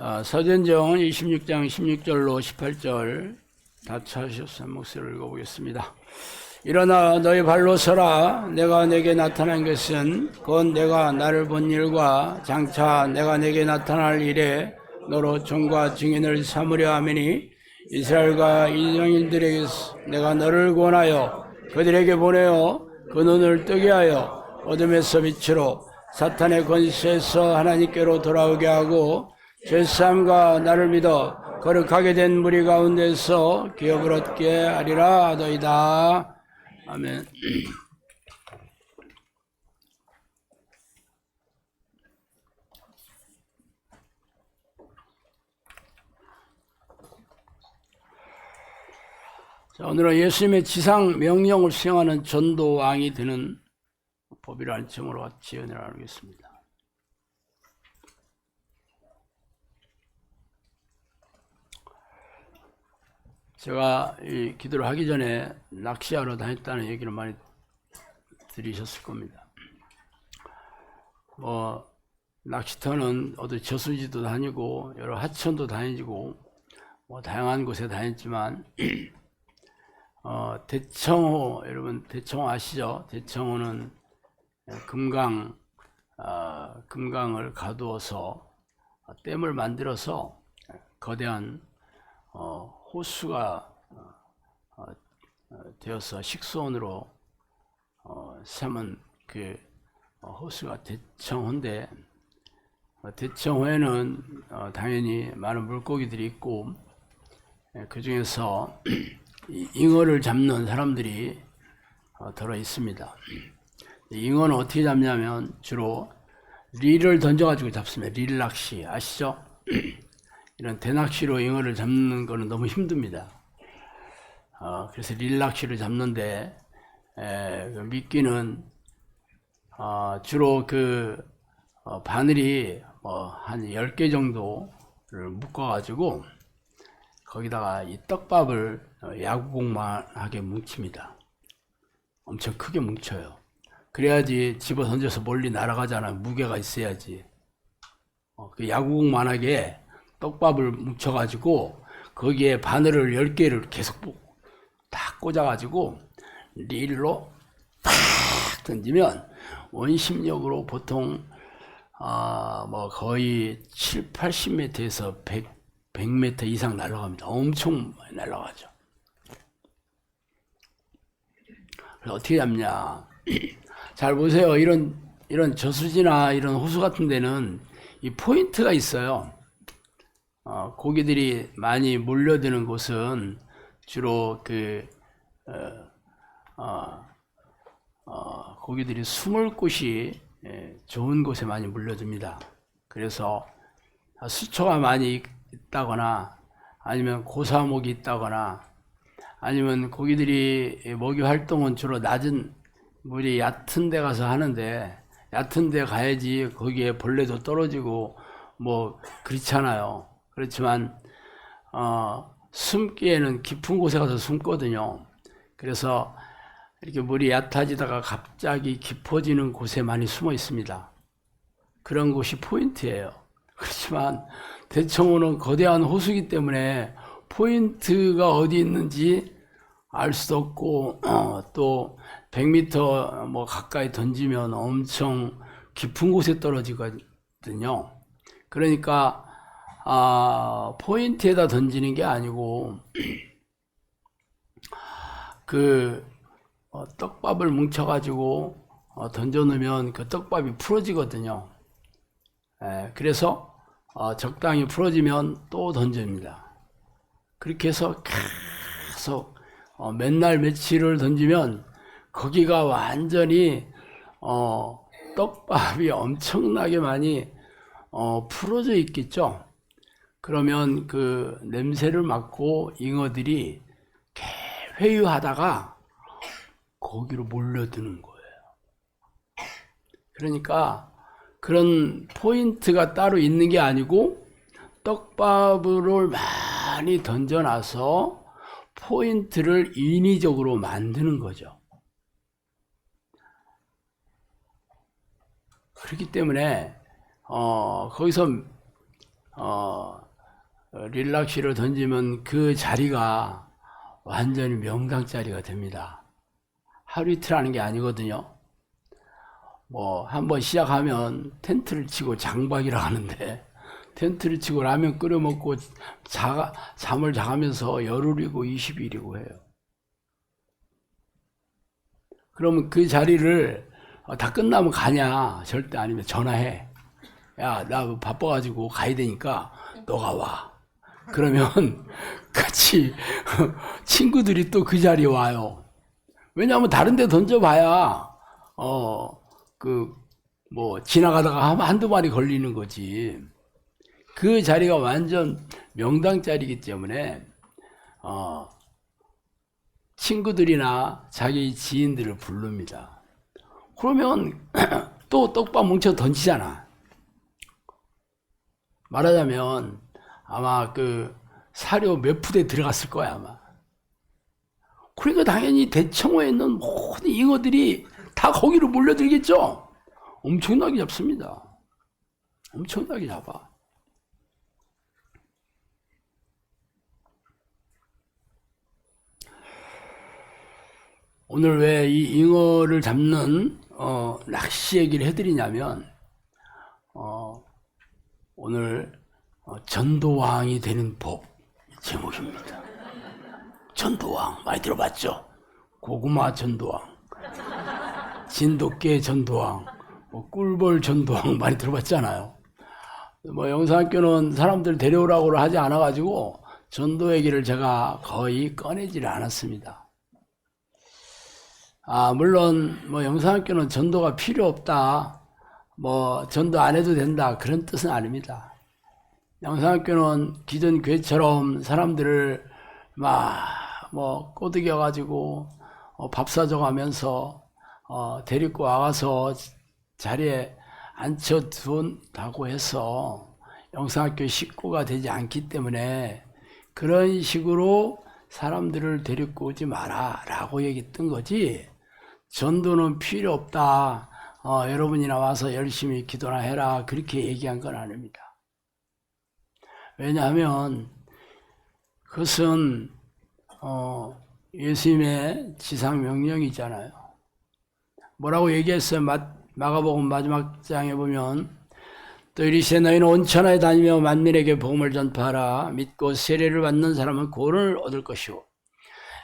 사도행전 26장 16절로 18절 다 찾으셔서 목소리를 읽어보겠습니다. 일어나 너희 발로 서라. 내가 내게 나타난 것은 곧 내가 나를 본 일과 장차 내가 내게 나타날 일에 너로 종과 증인을 삼으려 함이니 이스라엘과 이방인들에게서 내가 너를 권하여 그들에게 보내어 그 눈을 뜨게 하여 어둠에서 빛으로 사탄의 권세에서 하나님께로 돌아오게 하고 죄사함과 나를 믿어 거룩하게 된 무리 가운데서 기업을 얻게 하리라 하더이다. 아멘. 자, 오늘은 예수님의 지상 명령을 수행하는 전도왕이 되는 법이라는 점으로 같이 은혜를 나누겠습니다. 제가 이 기도를 하기 전에 낚시하러 다녔다는 얘기를 많이 들으셨을 겁니다. 낚시터는 어디 저수지도 다니고 여러 하천도 다니고 다양한 곳에 다녔지만 대청호, 여러분 대청호 아시죠? 대청호는 금강을 가두어서 댐을 만들어서 거대한 호수가 되어서 식수원으로 삼은 그 호수가 대청호인데, 대청호에는 당연히 많은 물고기들이 있고 그 중에서 잉어를 잡는 사람들이 들어 있습니다. 잉어는 어떻게 잡냐면 주로 릴을 던져가지고 잡습니다. 릴 낚시 아시죠? 이런 대낚시로 잉어를 잡는 거는 너무 힘듭니다. 그래서 릴 낚시를 잡는데 미끼는 주로 바늘이 한 10개 정도를 묶어가지고 거기다가 이 떡밥을 야구공만하게 뭉칩니다. 엄청 크게 뭉쳐요. 그래야지 집어 던져서 멀리 날아가잖아요. 무게가 있어야지. 그 야구공만하게 떡밥을 뭉쳐가지고 거기에 바늘을 10개를 계속 딱 꽂아가지고 릴로 팍 던지면 원심력으로 보통 거의 7, 80m에서 100m 이상 날아갑니다. 엄청 많이 날아가죠. 그래서 어떻게 잡냐? 잘 보세요. 이런 저수지나 이런 호수 같은 데는 이 포인트가 있어요. 고기들이 많이 몰려드는 곳은 주로 고기들이 숨을 곳이 좋은 곳에 많이 몰려듭니다. 그래서 수초가 많이 있다거나 아니면 고사목이 있다거나 아니면 고기들이 먹이 활동은 주로 낮은 물이 얕은 데 가서 하는데, 얕은 데 가야지 거기에 벌레도 떨어지고 그렇잖아요. 그렇지만 숨기에는 깊은 곳에 가서 숨거든요. 그래서 이렇게 물이 얕아지다가 갑자기 깊어지는 곳에 많이 숨어 있습니다. 그런 곳이 포인트예요. 그렇지만 대청호는 거대한 호수이기 때문에 포인트가 어디 있는지 알 수도 없고 또 100m 가까이 던지면 엄청 깊은 곳에 떨어지거든요. 그러니까 포인트에다 던지는 게 아니고 떡밥을 뭉쳐가지고 던져놓으면 그 떡밥이 풀어지거든요. 그래서 적당히 풀어지면 또 던집니다. 그렇게 해서 계속 맨날 며칠을 던지면 거기가 완전히 떡밥이 엄청나게 많이 풀어져 있겠죠. 그러면 그 냄새를 맡고 잉어들이 회유하다가 거기로 몰려드는 거예요. 그러니까 그런 포인트가 따로 있는 게 아니고 떡밥을 많이 던져놔서 포인트를 인위적으로 만드는 거죠. 그렇기 때문에 거기서 릴락시를 던지면 그 자리가 완전히 명당 자리가 됩니다. 하루 이틀 하는 게 아니거든요. 뭐 한번 시작하면 텐트를 치고 장박이라 하는데, 텐트를 치고 라면 끓여 먹고 잠을 자가면서 열흘이고 20일이고 해요. 그러면 그 자리를 다 끝나면 가냐? 절대 아니면 전화해. 야, 나 바빠가지고 가야 되니까 너가 와. 그러면 같이 친구들이 또 그 자리에 와요. 왜냐하면 다른 데 던져봐야 지나가다가 한두 마리 걸리는 거지. 그 자리가 완전 명당 자리이기 때문에 친구들이나 자기 지인들을 부릅니다. 그러면 또 떡밥 뭉쳐 던지잖아. 말하자면 아마 그 사료 몇 푸대 들어갔을 거야 아마. 그러니까 당연히 대청호에 있는 모든 잉어들이 다 거기로 몰려들겠죠. 엄청나게 잡습니다. 엄청나게 잡아. 오늘 왜 이 잉어를 잡는 낚시 얘기를 해드리냐면, 오늘 전도왕이 되는 법 제목입니다. 전도왕 많이 들어봤죠? 고구마 전도왕, 진돗개 전도왕, 꿀벌 전도왕 많이 들어봤잖아요. 영상학교는 사람들 데려오라고 하지 않아가지고 전도 얘기를 제가 거의 꺼내지를 않았습니다. 물론 영상학교는 전도가 필요 없다, 전도 안 해도 된다, 그런 뜻은 아닙니다. 영상학교는 기존 교회처럼 사람들을 꼬드겨가지고 밥 사줘가면서 데리고 와서 자리에 앉혀둔다고 해서 영상학교 식구가 되지 않기 때문에 그런 식으로 사람들을 데리고 오지 마라 라고 얘기했던 거지, 전도는 필요 없다, 여러분이나 와서 열심히 기도나 해라, 그렇게 얘기한 건 아닙니다. 왜냐하면 그것은 예수님의 지상 명령이잖아요. 뭐라고 얘기했어요? 마가복음 마지막 장에 보면, 또 이르시되 너희는 온 천하에 다니며 만민에게 복음을 전파하라. 믿고 세례를 받는 사람은 구원을 얻을 것이요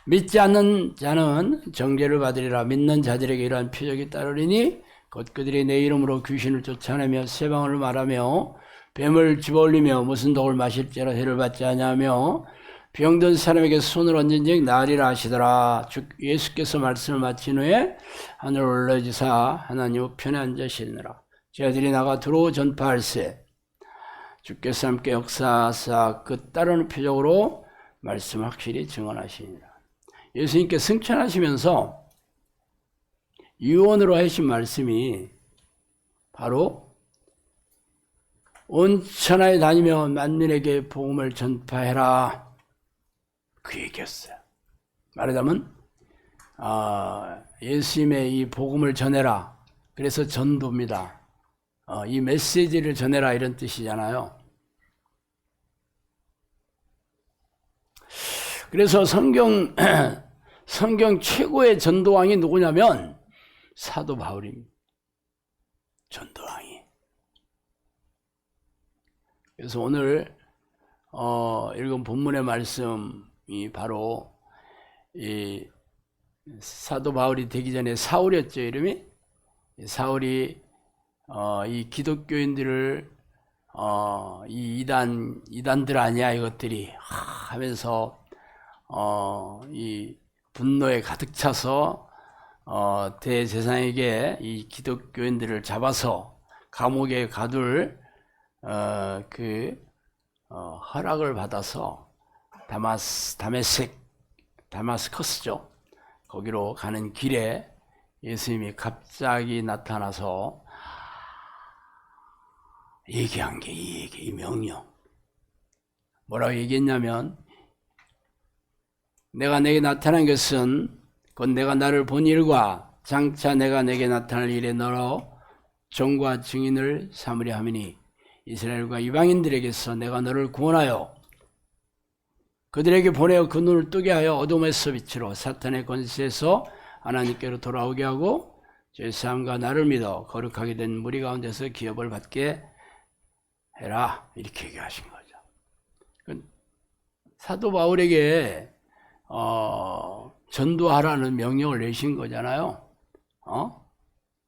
믿지 않는 자는 정죄를 받으리라. 믿는 자들에게 이러한 표적이 따르리니 곧 그들이 내 이름으로 귀신을 쫓아내며 새 방언을 말하며 뱀을 집어올리며 무슨 독을 마실지라 해를 받지 아니하며 병든 사람에게 손을 얹은즉 나으리라 하시더라. 예수께서 말씀을 마친 후에 하늘 올라지사 하나님 우편에 앉으시느라 제자들이 나가 두루 전파할세. 주께서 함께 역사하사 그 따르는 표적으로 말씀 확실히 증언하시니라. 예수님께 승천하시면서 유언으로 하신 말씀이 바로 온 천하에 다니며 만민에게 복음을 전파해라, 그 얘기였어요. 말하자면 예수님의 이 복음을 전해라, 그래서 전도입니다. 이 메시지를 전해라, 이런 뜻이잖아요. 그래서 성경 최고의 전도왕이 누구냐면 사도 바울입니다. 전도왕이. 그래서 오늘 읽은 본문의 말씀이 바로 이 사도 바울이 되기 전에 사울이었죠, 이름이. 사울이 이 기독교인들을 이 이단들 아니야 이것들이 하면서 이 분노에 가득 차서 대제사장에게 이 기독교인들을 잡아서 감옥에 가둘 허락을 받아서 다마스커스죠. 거기로 가는 길에 예수님이 갑자기 나타나서 얘기한 게 이 명령. 뭐라고 얘기했냐면, 내가 내게 나타난 것은 곧 내가 나를 본 일과 장차 내가 내게 나타날 일에 너로 종과 증인을 삼으려 함이니 이스라엘과 이방인들에게서 내가 너를 구원하여 그들에게 보내어 그 눈을 뜨게 하여 어둠에서 빛으로 사탄의 권세에서 하나님께로 돌아오게 하고 죄사함과 나를 믿어 거룩하게 된 무리 가운데서 기업을 받게 해라. 이렇게 얘기하신 거죠. 사도 바울에게 전도하라는 명령을 내신 거잖아요.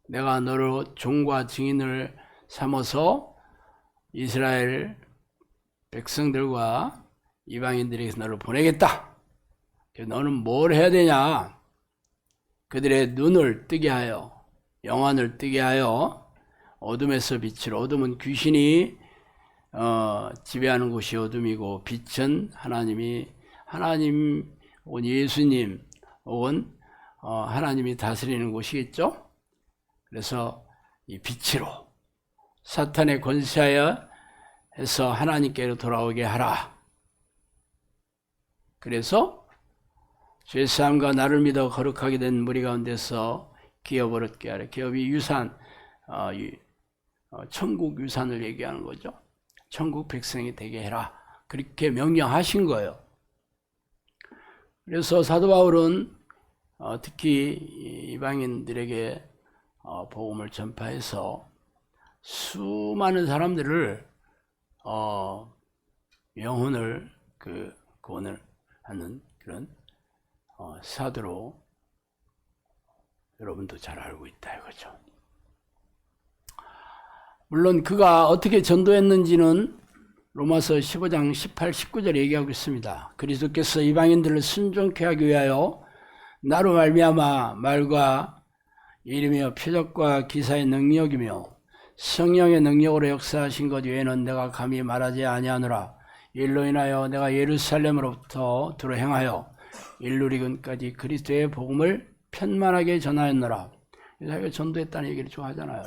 내가 너를 종과 증인을 삼아서 이스라엘 백성들과 이방인들에게서 너를 보내겠다. 너는 뭘 해야 되냐? 그들의 눈을 뜨게 하여, 영안을 뜨게 하여 어둠에서 빛으로, 어둠은 귀신이 지배하는 곳이 어둠이고 빛은 하나님 혹은 예수님 혹은 하나님이 다스리는 곳이겠죠. 그래서 이 빛으로 사탄의 권세하여 해서 하나님께로 돌아오게 하라. 그래서 죄사함과 나를 믿어 거룩하게 된 무리 가운데서 기업을 얻게 하라. 기업이 유산, 천국 유산을 얘기하는 거죠. 천국 백성이 되게 해라. 그렇게 명령하신 거예요. 그래서 사도 바울은 특히 이방인들에게 복음을 전파해서 수많은 사람들을 영혼을 구원을 하는 그런 사도로 여러분도 잘 알고 있다 이거죠. 물론 그가 어떻게 전도했는지는 로마서 15장 18, 19절에 얘기하고 있습니다. 그리스도께서 이방인들을 순종케 하기 위하여 나로 말미암아 말과 이름이며 표적과 기사의 능력이며 성령의 능력으로 역사하신 것 외에는 내가 감히 말하지 아니하노라. 일로 인하여 내가 예루살렘으로부터 두루 행하여 일루리근까지 그리스도의 복음을 편만하게 전하였노라. 자기가 전도했다는 얘기를 좋아하잖아요.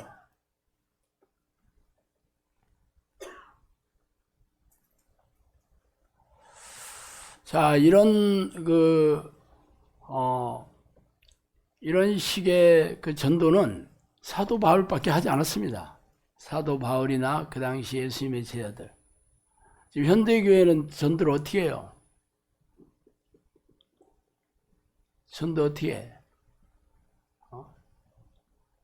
자, 이런 이런 식의 그 전도는 사도 바울밖에 하지 않았습니다. 사도 바울이나 그 당시 예수님의 제자들. 지금 현대교회는 전도를 어떻게 해요? 전도 어떻게 해?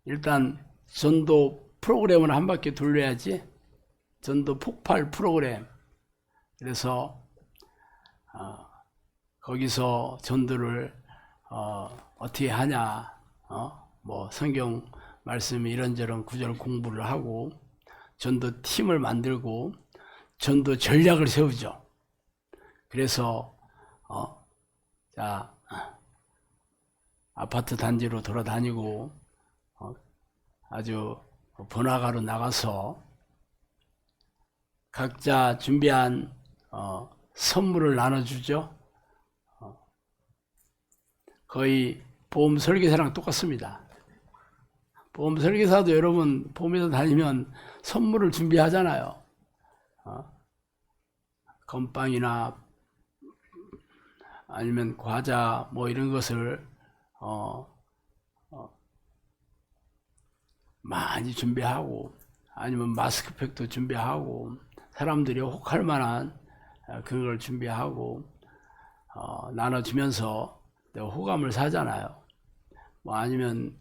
일단 전도 프로그램을 한 바퀴 돌려야지. 전도 폭발 프로그램. 그래서 거기서 전도를 어떻게 하냐, 뭐 성경 말씀 이런저런 구절 공부를 하고 전도 팀을 만들고 전도 전략을 세우죠. 그래서 자 아파트 단지로 돌아다니고 아주 번화가로 나가서 각자 준비한 선물을 나눠주죠. 거의 보험 설계사랑 똑같습니다. 보험 설계사도 여러분 보험회사 다니면 선물을 준비하잖아요. 건빵이나 아니면 과자 뭐 이런 것을 많이 준비하고 아니면 마스크팩도 준비하고 사람들이 혹할 만한 그걸 준비하고 나눠주면서 내가 호감을 사잖아요. 뭐 아니면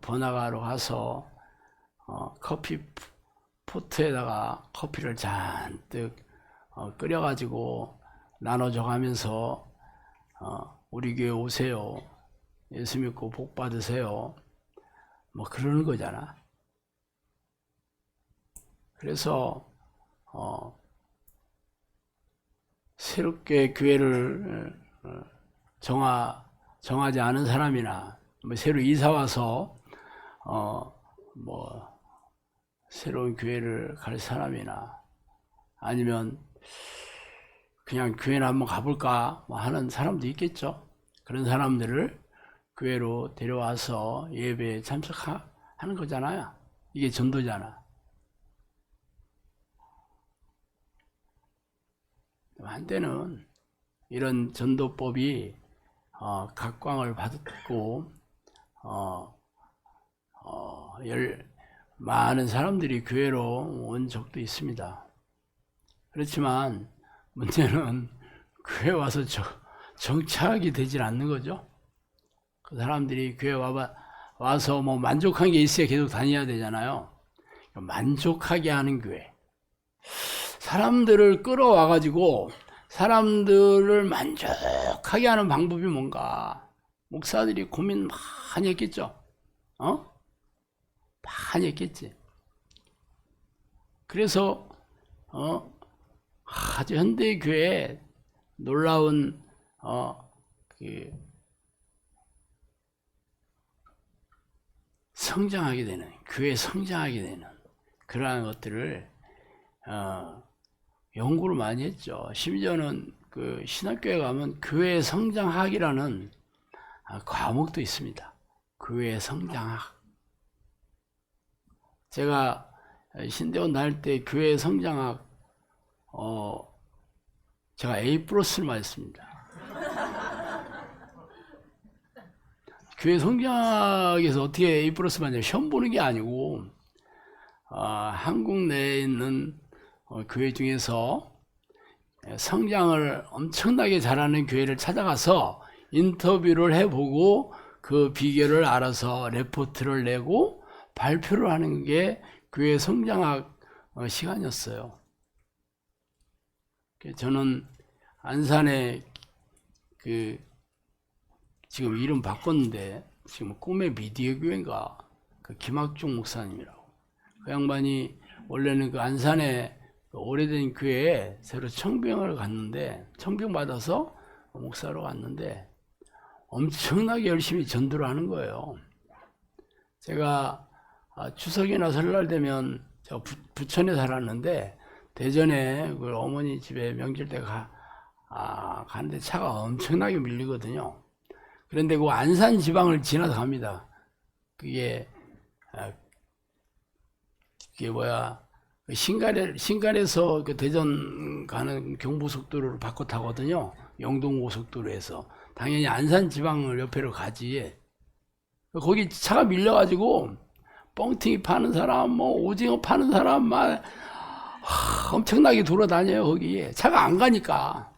번화가로 가서 커피 포트에다가 커피를 잔뜩 끓여가지고 나눠줘가면서 우리 교회 오세요. 예수 믿고 복 받으세요. 뭐 그러는 거잖아. 그래서 새롭게 교회를 정하지 않은 사람이나 뭐 새로 이사 와서 뭐 새로운 교회를 갈 사람이나 아니면 그냥 교회나 한번 가볼까 뭐 하는 사람도 있겠죠. 그런 사람들을 교회로 데려와서 예배에 참석하는 거잖아요. 이게 전도잖아. 한때는 이런 전도법이 각광을 받았고 많은 사람들이 교회로 온 적도 있습니다. 그렇지만 문제는 교회 와서 정착이 되질 않는 거죠. 그 사람들이 교회 와서 뭐 만족한 게 있어야 계속 다녀야 되잖아요. 만족하게 하는 교회. 사람들을 끌어와가지고 사람들을 만족하게 하는 방법이 뭔가 목사들이 고민 많이 했겠죠. 많이 했겠지. 그래서 아주 현대 교회에 놀라운 성장하게 되는, 교회 성장하게 되는 그러한 것들을 연구를 많이 했죠. 심지어는 그 신학교에 가면 교회 성장학이라는 과목도 있습니다. 교회 성장학. 제가 신대원 다닐 때 교회 성장학 제가 A+를 맞았습니다. 교회 성장학에서 어떻게 A+ 맞냐? 시험 보는 게 아니고 한국 내에 있는 교회 중에서 성장을 엄청나게 잘하는 교회를 찾아가서 인터뷰를 해보고 그 비결을 알아서 레포트를 내고 발표를 하는 게 교회 성장학 시간이었어요. 저는 안산에 지금 이름 바꿨는데 지금 꿈의 미디어 교회인가 그 김학중 목사님이라고, 그 양반이 원래는 그 안산에 오래된 교회에 새로 청병을 갔는데 청병 받아서 목사로 갔는데 엄청나게 열심히 전도를 하는 거예요. 제가 추석이나 설날 되면 제가 부천에 살았는데 대전에 그 어머니 집에 명절 때 가는데 차가 엄청나게 밀리거든요. 그런데 그 안산 지방을 지나서 갑니다. 그게 신갈에서 그 대전 가는 경부속도로를 바꿔 타거든요. 영동고속도로에서. 당연히 안산 지방을 옆에로 가지. 거기 차가 밀려가지고 뻥튀기 파는 사람, 뭐 오징어 파는 사람 막 엄청나게 돌아다녀요. 거기 차가 안 가니까.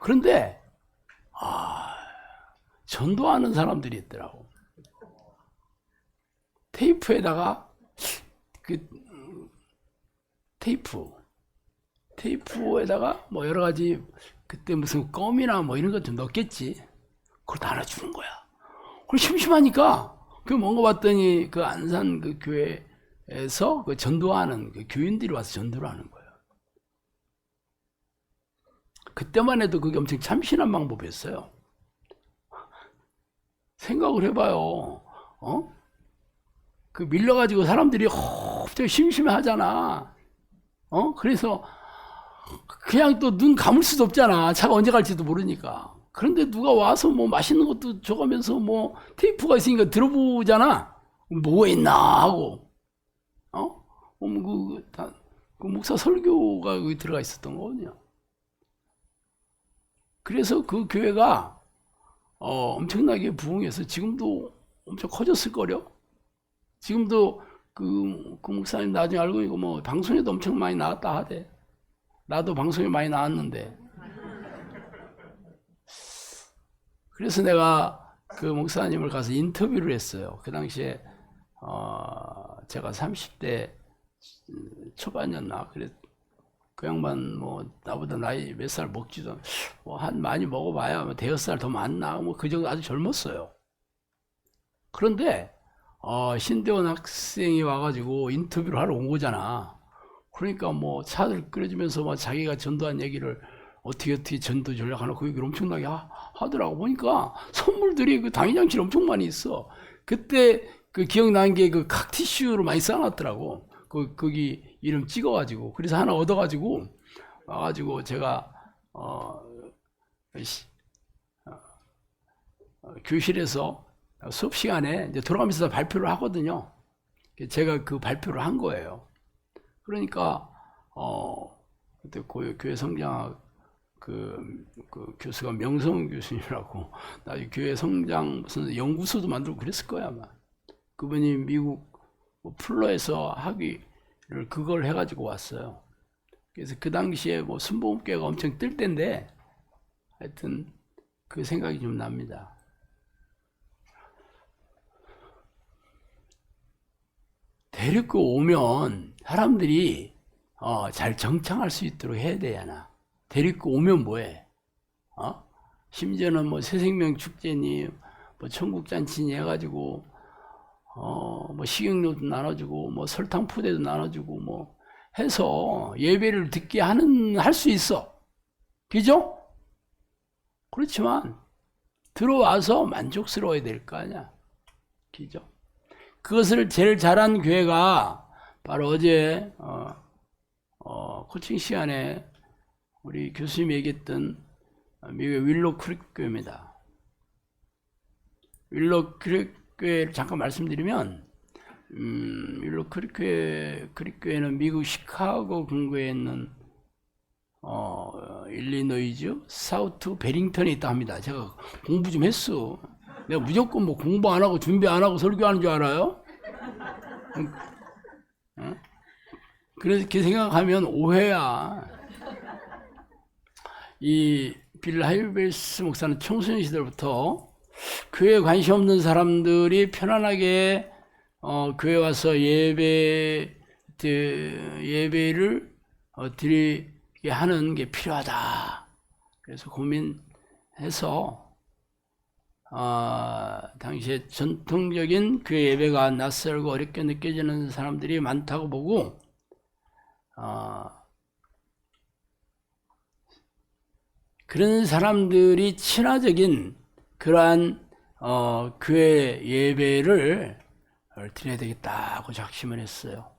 그런데 전도하는 사람들이 있더라고. 테이프에다가 테이프에다가 뭐 여러 가지 그때 무슨 껌이나 뭐 이런 것 좀 넣겠지. 그걸 다 알아주는 거야. 그걸 심심하니까 그 뭔가 봤더니 그 안산 그 교회에서 그 전도하는 그 교인들이 와서 전도를 하는 거예요. 그때만 해도 그게 엄청 참신한 방법이었어요. 생각을 해봐요. 그 밀려가지고 사람들이 갑자기 심심해 하잖아. 그래서 그냥 또 눈 감을 수도 없잖아. 차가 언제 갈지도 모르니까. 그런데 누가 와서 뭐 맛있는 것도 줘가면서 뭐 테이프가 있으니까 들어보잖아. 뭐가 있나 하고. 그 목사 설교가 거기 들어가 있었던 거거든요. 그래서 그 교회가 엄청나게 부흥해서 지금도 엄청 커졌을 거려. 지금도 그 목사님 나중에 알고 있고 뭐 방송에도 엄청 많이 나왔다 하대. 나도 방송에 많이 나왔는데. 그래서 내가 그 목사님을 가서 인터뷰를 했어요. 그 당시에 제가 30대 초반이었나. 그래 그 양반 뭐 나보다 나이 몇 살 먹지도 뭐 한 많이 먹어봐야 뭐 대여섯 살 더 많나 뭐 그 정도 아주 젊었어요. 그런데 신대원 학생이 와가지고 인터뷰를 하러 온 거잖아. 그러니까 뭐 차를 끓여주면서 막 자기가 전도한 얘기를 어떻게 전도 전략하나 그 얘기를 엄청나게 하더라고. 보니까 선물들이 그 당일잔치를 엄청 많이 있어. 그때 그 기억나는 게 그 칵티슈로 많이 쌓아놨더라고. 거기 이름 찍어가지고. 그래서 하나 얻어가지고 와가지고 제가 교실에서 수업 시간에 이제 돌아가면서 발표를 하거든요. 제가 그 발표를 한 거예요. 그러니까 그때 교회 성장학 그 교수가 명성 교수님이라고 나중에 교회 성장 무슨 연구소도 만들고 그랬을 거야 아마. 그분이 미국 뭐 플로에서 학위를 그걸 해가지고 왔어요. 그래서 그 당시에 뭐 순복음교회가 엄청 뜰 때인데 하여튼 그 생각이 좀 납니다. 데리고 오면 사람들이 잘 정착할 수 있도록 해야 되잖아. 데리고 오면 뭐해? 심지어는 뭐 새생명 축제니 뭐 천국잔치니 해가지고 뭐 식용료도 나눠주고 뭐 설탕 푸대도 나눠주고 뭐 해서 예배를 듣게 할 수 있어. 그죠? 그렇지만 들어와서 만족스러워야 될 거 아니야. 그죠? 그것을 제일 잘한 교회가 바로 어제 코칭 시간에 우리 교수님이 얘기했던 미국의 윌로 크릭 교회입니다. 윌로 크릭 교회를 잠깐 말씀드리면 윌로 크릭 교회는 미국 시카고 근교에 있는 일리노이주 사우트 베링턴에 있다 합니다. 제가 공부 좀 했어. 내가 무조건 뭐 공부 안 하고 준비 안 하고 설교하는 줄 알아요? 그렇게 생각하면 오해야. 이 빌 하이베스 목사는 청소년 시절부터 교회에 관심 없는 사람들이 편안하게 교회 와서 예배를 드리게 하는 게 필요하다. 그래서 고민해서 당시에 전통적인 그 예배가 낯설고 어렵게 느껴지는 사람들이 많다고 보고 그런 사람들이 친화적인 그러한 교회 예배를 드려야 되겠다고 작심을 했어요.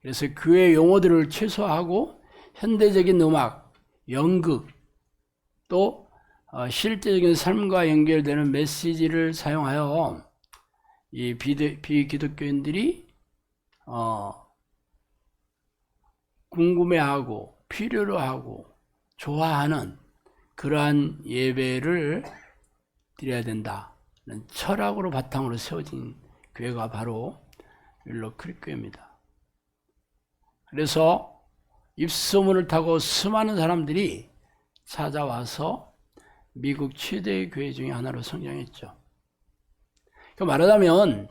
그래서 교회 용어들을 최소화하고 현대적인 음악, 연극, 또 실제적인 삶과 연결되는 메시지를 사용하여 이 비기독교인들이 궁금해하고 필요로 하고 좋아하는 그러한 예배를 드려야 된다는 철학으로 바탕으로 세워진 교회가 바로 윌로 크릭 교회입니다. 그래서 입소문을 타고 수많은 사람들이 찾아와서 미국 최대의 교회 중에 하나로 성장했죠. 말하자면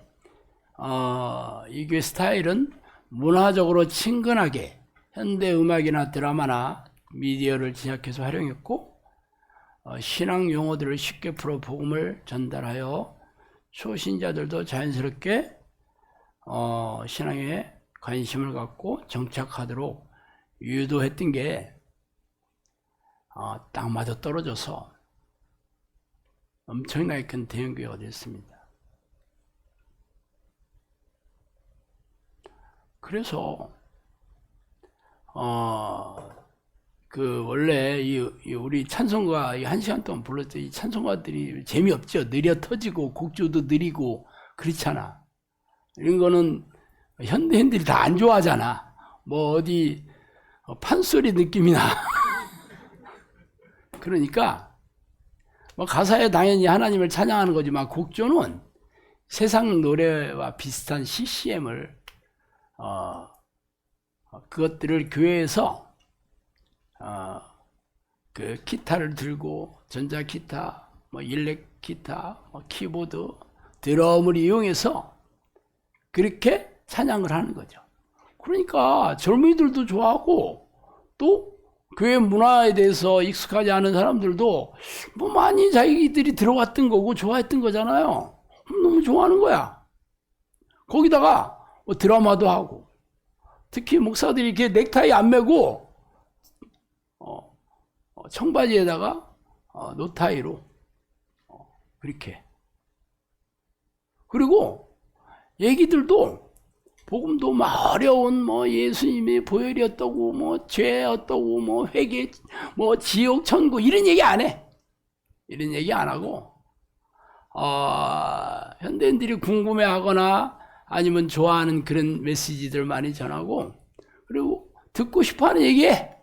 이 교회 스타일은 문화적으로 친근하게 현대 음악이나 드라마나 미디어를 제작해서 활용했고 신앙 용어들을 쉽게 풀어 복음을 전달하여 초신자들도 자연스럽게 신앙에 관심을 갖고 정착하도록 유도했던 게 딱 맞아 떨어져서 엄청나게 큰 대형교회가 됐습니다. 그래서 원래 우리 찬송가 1시간 동안 불렀죠. 이 찬송가들이 재미없죠. 느려 터지고 곡조도 느리고 그렇잖아. 이런 거는 현대인들이 다 안 좋아하잖아. 뭐 어디 판소리 느낌이 나. 그러니까 뭐 가사에 당연히 하나님을 찬양하는 거지만 곡조는 세상 노래와 비슷한 CCM을 그것들을 교회에서 그 기타를 들고 전자 기타, 뭐 일렉 기타, 뭐 키보드, 드럼을 이용해서 그렇게 찬양을 하는 거죠. 그러니까 젊은이들도 좋아하고 또 교회 문화에 대해서 익숙하지 않은 사람들도 뭐 많이 자기들이 들어왔던 거고 좋아했던 거잖아요. 너무 좋아하는 거야. 거기다가 뭐 드라마도 하고 특히 목사들이 이렇게 넥타이 안 매고 청바지에다가 노타이로 그렇게. 그리고 얘기들도 복음도 막 어려운 뭐 예수님의 보혈이 어떠고 뭐 죄 어떠고 뭐 회개 뭐 지옥 천국 이런 얘기 안 해. 이런 얘기 안 하고 현대인들이 궁금해하거나 아니면 좋아하는 그런 메시지들 많이 전하고 그리고 듣고 싶어하는 얘기해.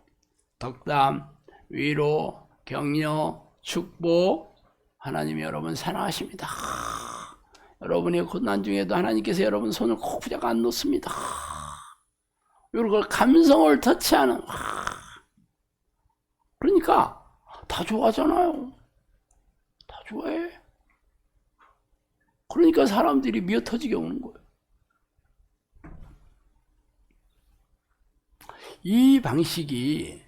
덕담, 위로, 격려, 축복, 하나님이 여러분 사랑하십니다. 여러분의 고난 중에도 하나님께서 여러분 손을 꼭 붙잡아 안 놓습니다. 이런 걸 감성을 터치하는. 그러니까 다 좋아하잖아요. 다 좋아해. 그러니까 사람들이 미어터지게 오는 거예요. 이 방식이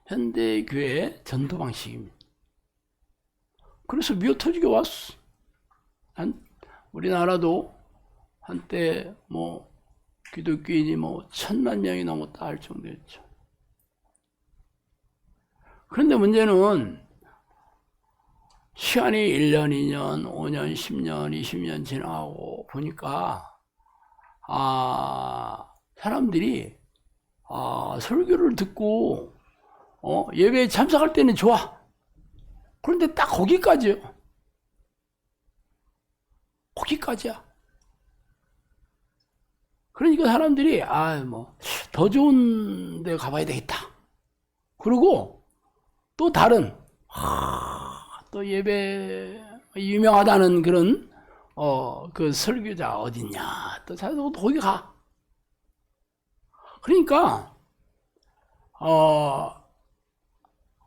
현대교회의 전도 방식입니다. 그래서 미어터지게 왔어. 우리나라도 한때 뭐 기독교인이 뭐 1000만 명이 넘었다 할 정도였죠. 그런데 문제는 시간이 1년, 2년, 5년, 10년, 20년 지나고 보니까 사람들이 설교를 듣고 예배에 참석할 때는 좋아. 그런데 딱 거기까지요. 거기까지야. 그러니까 사람들이 더 좋은 데 가봐야 되겠다. 그리고 또 다른 또 예배 유명하다는 그런 그 설교자 어딨냐 또 찾아서 거기 가. 그러니까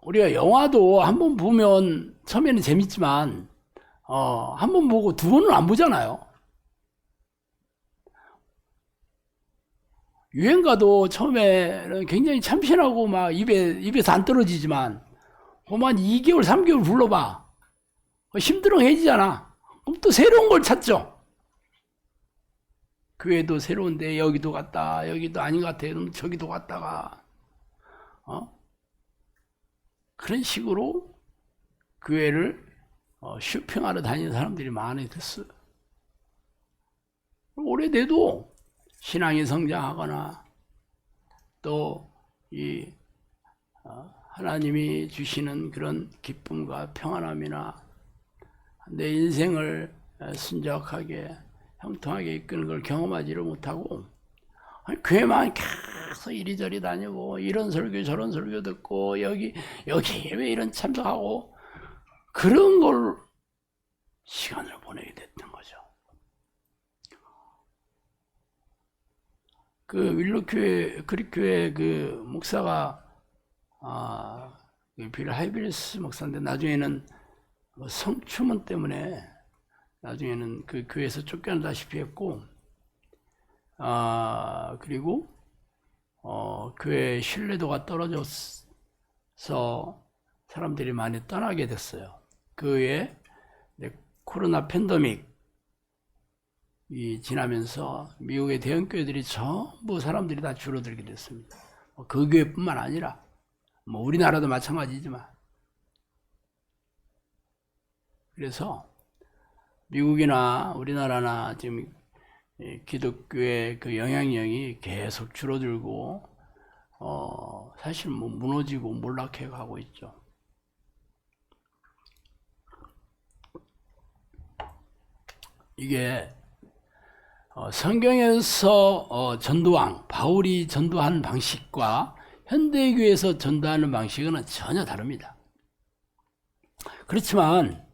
우리가 영화도 한번 보면 처음에는 재밌지만 한 번 보고 두 번은 안 보잖아요. 유행가도 처음에는 굉장히 참신하고 막 입에서 안 떨어지지만 한 2개월, 3개월 불러봐. 힘들어해지잖아. 그럼 또 새로운 걸 찾죠. 교회도 새로운데 여기도 갔다, 여기도 아닌 것 같아. 그럼 저기도 갔다가 그런 식으로 교회를 쇼핑하러 다니는 사람들이 많아졌어요. 오래돼도 신앙이 성장하거나 또 이 하나님이 주시는 그런 기쁨과 평안함이나 내 인생을 순적하게 형통하게 이끄는 걸 경험하지를 못하고 교회만 계속 이리저리 다니고 이런 설교 저런 설교 듣고 여기 왜 이런 참석하고 그런 걸 시간을 보내게 됐던 거죠. 그 윌로교회 그리스교회 그 목사가 빌 하이빌스 목사인데 나중에는 성추문 때문에 나중에는 그 교회에서 쫓겨나다시피 했고 그리고 교회의 신뢰도가 떨어져서 사람들이 많이 떠나게 됐어요. 그 외에 코로나 팬데믹이 지나면서 미국의 대형교회들이 전부 사람들이 다 줄어들게 됐습니다. 그 교회뿐만 아니라 뭐 우리나라도 마찬가지지만 그래서 미국이나 우리나라나 지금 기독교의 그 영향력이 계속 줄어들고 사실 뭐 무너지고 몰락해 가고 있죠. 이게 성경에서 전도왕 바울이 전도한 방식과 현대교회에서 전도하는 방식은 전혀 다릅니다. 그렇지만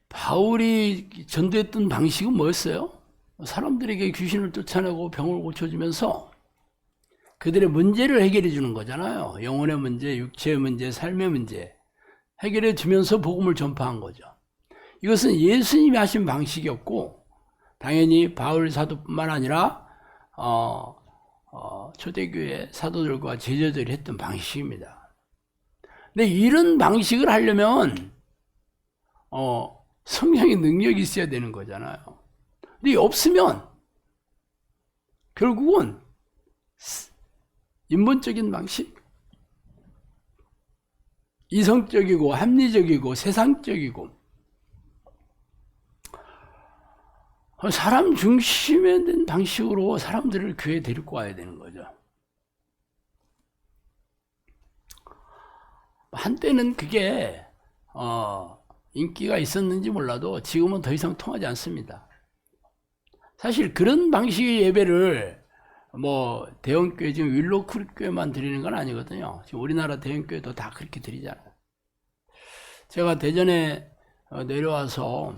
바울이 전도했던 방식은 뭐였어요? 사람들에게 귀신을 쫓아내고 병을 고쳐주면서 그들의 문제를 해결해 주는 거잖아요. 영혼의 문제, 육체의 문제, 삶의 문제 해결해 주면서 복음을 전파한 거죠. 이것은 예수님이 하신 방식이었고 당연히 바울 사도뿐만 아니라 초대교회 사도들과 제자들이 했던 방식입니다. 근데 이런 방식을 하려면 성령의 능력이 있어야 되는 거잖아요. 근데 없으면 결국은 인본적인 방식, 이성적이고 합리적이고 세상적이고 사람 중심에 된 방식으로 사람들을 교회에 데리고 와야 되는 거죠. 한때는 그게 인기가 있었는지 몰라도 지금은 더 이상 통하지 않습니다. 사실 그런 방식의 예배를 뭐 대형교회 지금 윌로크릭 교회만 드리는 건 아니거든요. 지금 우리나라 대형교회도 다 그렇게 드리잖아요. 제가 대전에 내려와서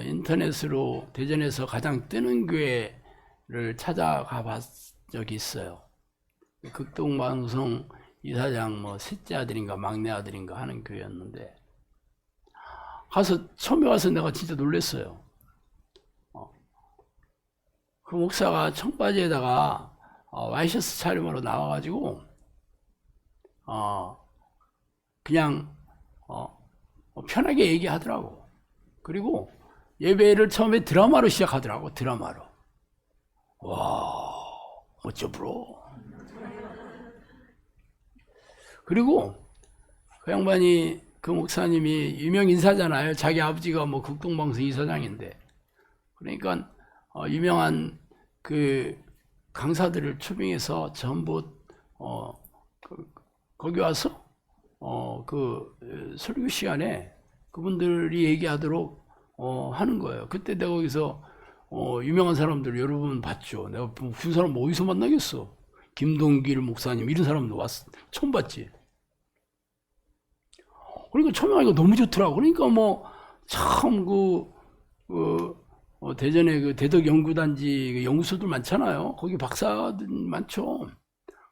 인터넷으로 대전에서 가장 뜨는 교회를 찾아가 봤 적이 있어요. 극동방송 이사장 셋째 아들인가 막내 아들인가 하는 교회였는데, 처음에 와서 내가 진짜 놀랐어요. 그 목사가 청바지에다가 와이셔츠 촬영으로 나와가지고 그냥 편하게 얘기하더라고. 그리고 예배를 처음에 드라마로 시작하더라고. 드라마로. 와, 어쩌 브로. 그리고 그 양반이, 그 목사님이 유명 인사잖아요. 자기 아버지가 극동방송 이사장인데, 그러니까 유명한 그 강사들을 초빙해서 전부 거기 와서 그 설교 시간에 그분들이 얘기하도록 하는 거예요. 그때 내가 거기서 유명한 사람들 여러 분 봤죠. 내가 그 사람 어디서 만나겠어? 김동길 목사님 이런 사람도 왔어. 처음 봤지. 그러니까 초명하기가 너무 좋더라고. 그러니까 참 대전에 그 대덕연구단지 그 연구소들 많잖아요. 거기 박사들 많죠.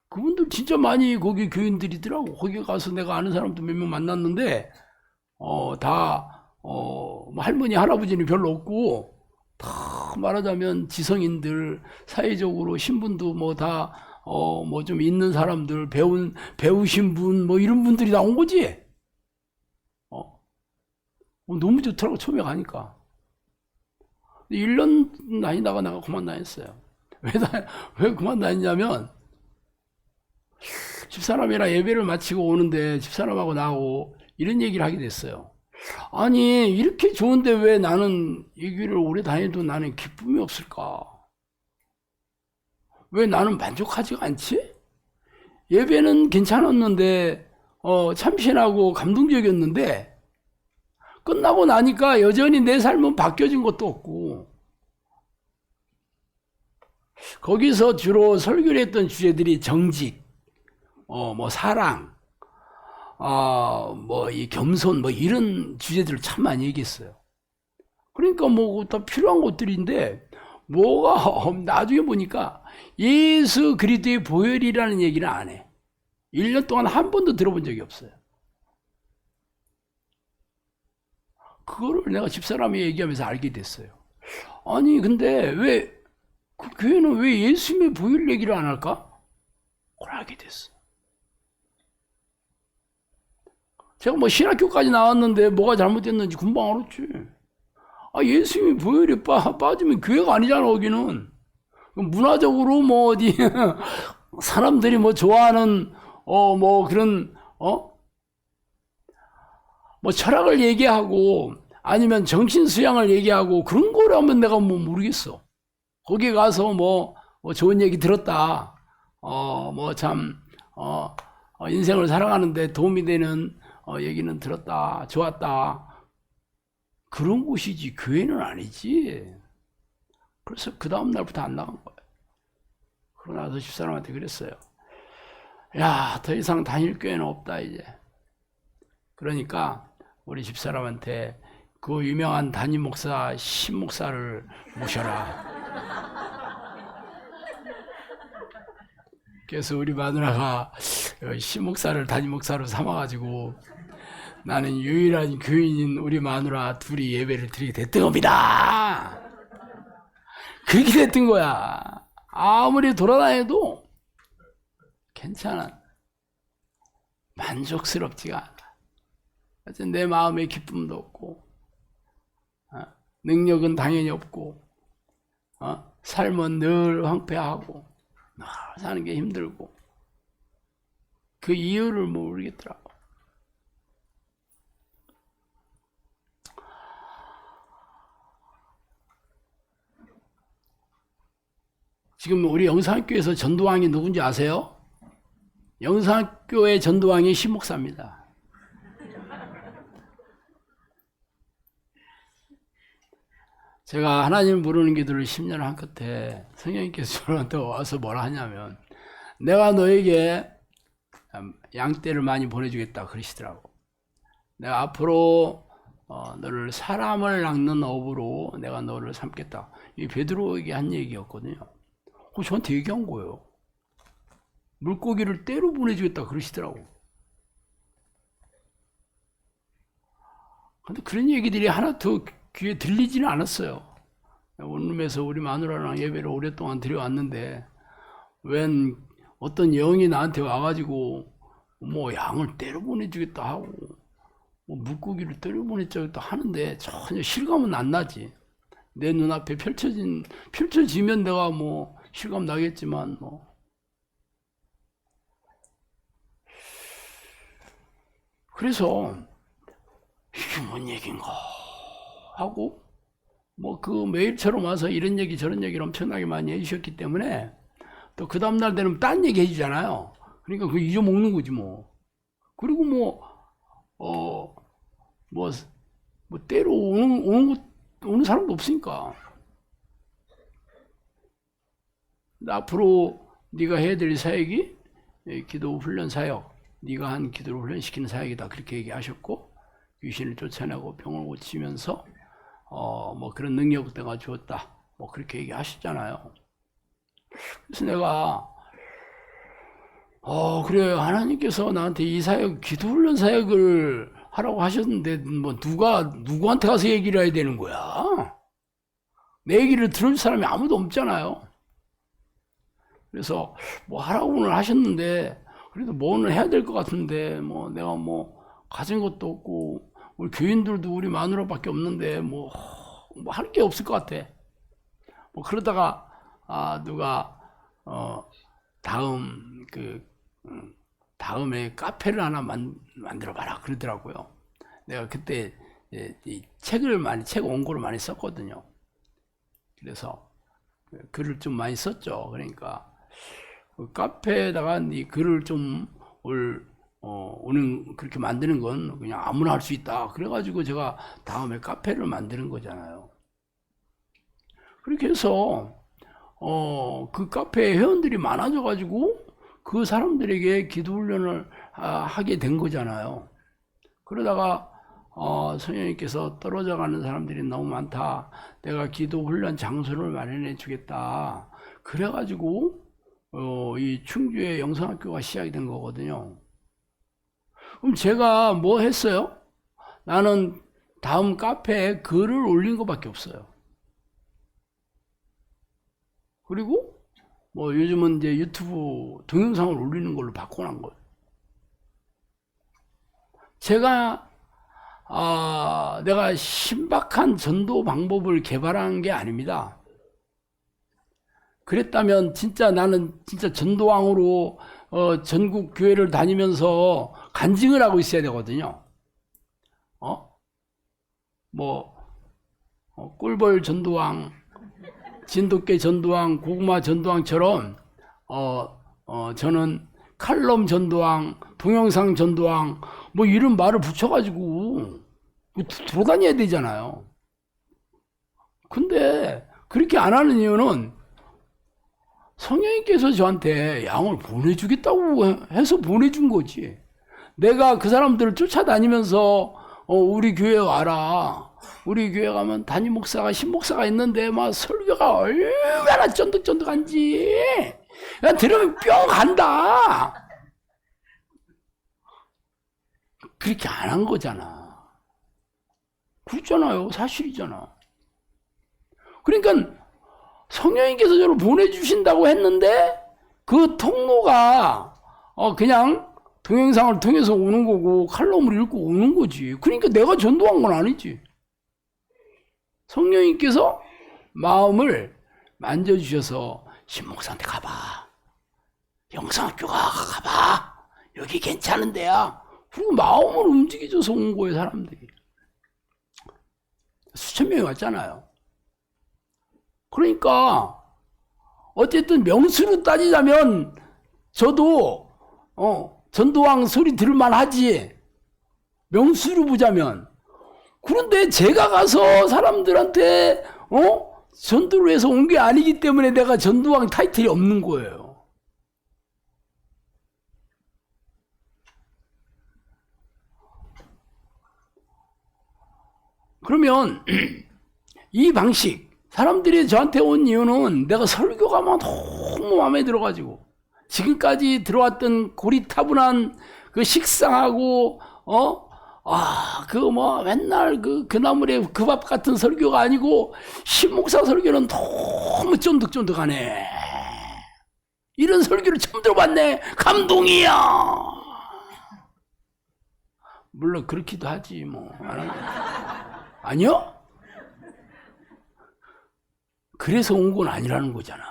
그분들 진짜 많이 거기 교인들이더라고. 거기 가서 내가 아는 사람도 몇 명 만났는데 다 할머니 할아버지는 별로 없고, 다 말하자면 지성인들, 사회적으로 신분도 다 좀 있는 사람들, 배우신 분 이런 분들이 나온 거지. 너무 좋더라고. 처음에 가니까. 1년 다니다가 내가 그만 다녔어요. 왜 그만 다녔냐면, 집사람이랑 예배를 마치고 오는데 집사람하고 나하고 이런 얘기를 하게 됐어요. 아니, 이렇게 좋은데 왜 나는 이 길을 오래 다녀도 나는 기쁨이 없을까? 왜 나는 만족하지가 않지? 예배는 괜찮았는데 참신하고 감동적이었는데, 끝나고 나니까 여전히 내 삶은 바뀌어진 것도 없고, 거기서 주로 설교를 했던 주제들이 정직, 사랑, 이 겸손, 이런 주제들을 참 많이 얘기했어요. 그러니까 다 필요한 것들인데, 나중에 보니까 예수 그리스도의 보혈이라는 얘기는 안 해. 1년 동안 한 번도 들어본 적이 없어요. 그거를 내가 집사람이 얘기하면서 알게 됐어요. 아니, 근데 그 교회는 왜 예수님의 보혈 얘기를 안 할까? 그걸 알게 됐어. 제가 신학교까지 나왔는데 뭐가 잘못됐는지 금방 알았지. 예수님이 보혈에 빠지면 교회가 아니잖아, 거기는. 문화적으로 어디, 사람들이 좋아하는, 그런, 철학을 얘기하고, 아니면 정신수양을 얘기하고, 그런 거라면 내가 모르겠어. 거기 가서 좋은 얘기 들었다. 인생을 살아가는데 도움이 되는 얘기는 들었다. 좋았다. 그런 곳이지, 교회는 아니지. 그래서 그 다음 날부터 안 나간 거예요. 그러고 나서 집사람한테 그랬어요. 야, 더 이상 다닐 교회는 없다, 이제. 그러니까 우리 집사람한테 그 유명한 담임 목사, 신목사를 모셔라. 그래서 우리 마누라가 신목사를 담임 목사로 삼아가지고, 나는 유일한 교인인 우리 마누라 둘이 예배를 드리게 됐던 겁니다. 그렇게 됐던 거야. 아무리 돌아다녀도 괜찮아. 만족스럽지가 않아. 하여튼 내 마음에 기쁨도 없고, 능력은 당연히 없고, 삶은 늘 황폐하고, 늘 사는 게 힘들고, 그 이유를 모르겠더라고. 지금 우리 영상학교에서 전도왕이 누군지 아세요? 영상학교의 전도왕이 신목사입니다. 제가 하나님 부르는 기도를 10년 한 끝에 성령님께서 저한테 와서 뭐라 하냐면, 내가 너에게 양떼를 많이 보내주겠다 그러시더라고. 내가 앞으로 너를 사람을 낚는 어부로 내가 너를 삼겠다. 이 베드로에게 한 얘기였거든요. 그거 저한테 얘기한 거예요. 물고기를 떼로 보내주겠다 그러시더라고. 근데 그런 얘기들이 하나 더 귀에 들리지는 않았어요. 원룸에서 우리 마누라랑 예배를 오랫동안 드려왔는데 웬 어떤 영이 나한테 와가지고 뭐 양을 때려 보내주겠다 하고 뭐 물고기를 때려 보내주겠다 하는데 전혀 실감은 안 나지. 내 눈앞에 펼쳐지면 내가 뭐 실감 나겠지만 뭐. 그래서 이게 뭔 얘기인가 하고 뭐 그 매일처럼 와서 이런 얘기 저런 얘기를 엄청나게 많이 해주셨기 때문에 또 그 다음날 되면 딴 얘기 해주잖아요. 그러니까 그거 잊어먹는 거지 뭐. 그리고 뭐 때로 오는 사람도 없으니까. 앞으로 네가 해야 될 사역이 기도 훈련 사역, 네가 한 기도를 훈련시키는 사역이다 그렇게 얘기하셨고, 귀신을 쫓아내고 병을 고치면서 뭐 그런 능력 내가 주었다 뭐 그렇게 얘기하셨잖아요. 그래서 내가 그래 하나님께서 나한테 이 사역 기도 훈련 사역을 하라고 하셨는데 뭐 누구한테 가서 얘기를 해야 되는 거야? 내 얘기를 들을 사람이 아무도 없잖아요. 그래서 뭐 하라고는 하셨는데 그래도 뭐는 해야 될 것 같은데 뭐 내가 뭐 가진 것도 없고 우리 교인들도 우리 마누라밖에 없는데 뭐 할 게 없을 것 같아. 뭐 그러다가 누가 다음에 카페를 하나 만들어 봐라 그러더라고요. 내가 그때 이 책 원고를 많이 썼거든요. 그래서 글을 좀 많이 썼죠. 그러니까 그 카페에다가 이 글을 좀 오는 그렇게 만드는 건 그냥 아무나 할 수 있다. 그래가지고 제가 다음에 카페를 만드는 거잖아요. 그렇게 해서 그 카페에 회원들이 많아져가지고 그 사람들에게 기도 훈련을 하게 된 거잖아요. 그러다가 성령님께서 떨어져 가는 사람들이 너무 많다. 내가 기도 훈련 장소를 마련해 주겠다. 그래가지고 이 충주의 영성학교가 시작이 된 거거든요. 그럼 제가 뭐 했어요? 나는 다음 카페에 글을 올린 것밖에 없어요. 그리고 뭐 요즘은 이제 유튜브 동영상을 올리는 걸로 바꿔놓은 거예요. 내가 신박한 전도 방법을 개발한 게 아닙니다. 그랬다면 진짜 나는 진짜 전도왕으로 전국 교회를 다니면서 간증을 하고 있어야 되거든요. 꿀벌 전도왕, 진돗개 전도왕, 고구마 전도왕처럼 저는 칼럼 전도왕, 동영상 전도왕 뭐 이런 말을 붙여가지고 돌아다녀야 되잖아요. 근데 그렇게 안 하는 이유는 성령님께서 저한테 양을 보내주겠다고 해서 보내준 거지. 내가 그 사람들을 쫓아다니면서 우리 교회 와라. 우리 교회 가면 담임 목사가 신목사가 있는데 막 설교가 얼마나 쫀득쫀득한지 그냥 들으면 뿅 간다. 그렇게 안 한 거잖아. 그렇잖아요. 사실이잖아. 그러니까 성령님께서 저를 보내주신다고 했는데 그 통로가 그냥 동영상을 통해서 오는 거고 칼럼을 읽고 오는 거지. 그러니까 내가 전도한 건 아니지. 성령님께서 마음을 만져주셔서 신목사한테 가봐. 영성학교가 가봐. 여기 괜찮은 데야. 그리고 마음을 움직여줘서 온 거예요, 사람들이. 수천 명이 왔잖아요. 그러니까 어쨌든 명수로 따지자면 저도 전도왕 소리 들을만 하지. 명수로 보자면. 그런데 제가 가서 사람들한테 전도를 해서 온 게 아니기 때문에 내가 전도왕 타이틀이 없는 거예요. 그러면 이 방식, 사람들이 저한테 온 이유는 내가 설교가 막 너무 마음에 들어가지고 지금까지 들어왔던 고리타분한 그 식상하고 맨날 그 나물에 그 밥 같은 설교가 아니고 신목사 설교는 너무 쫀득쫀득하네. 이런 설교를 처음 들어봤네. 감동이야. 물론 그렇기도 하지 뭐. 아니요? 그래서 온 건 아니라는 거잖아.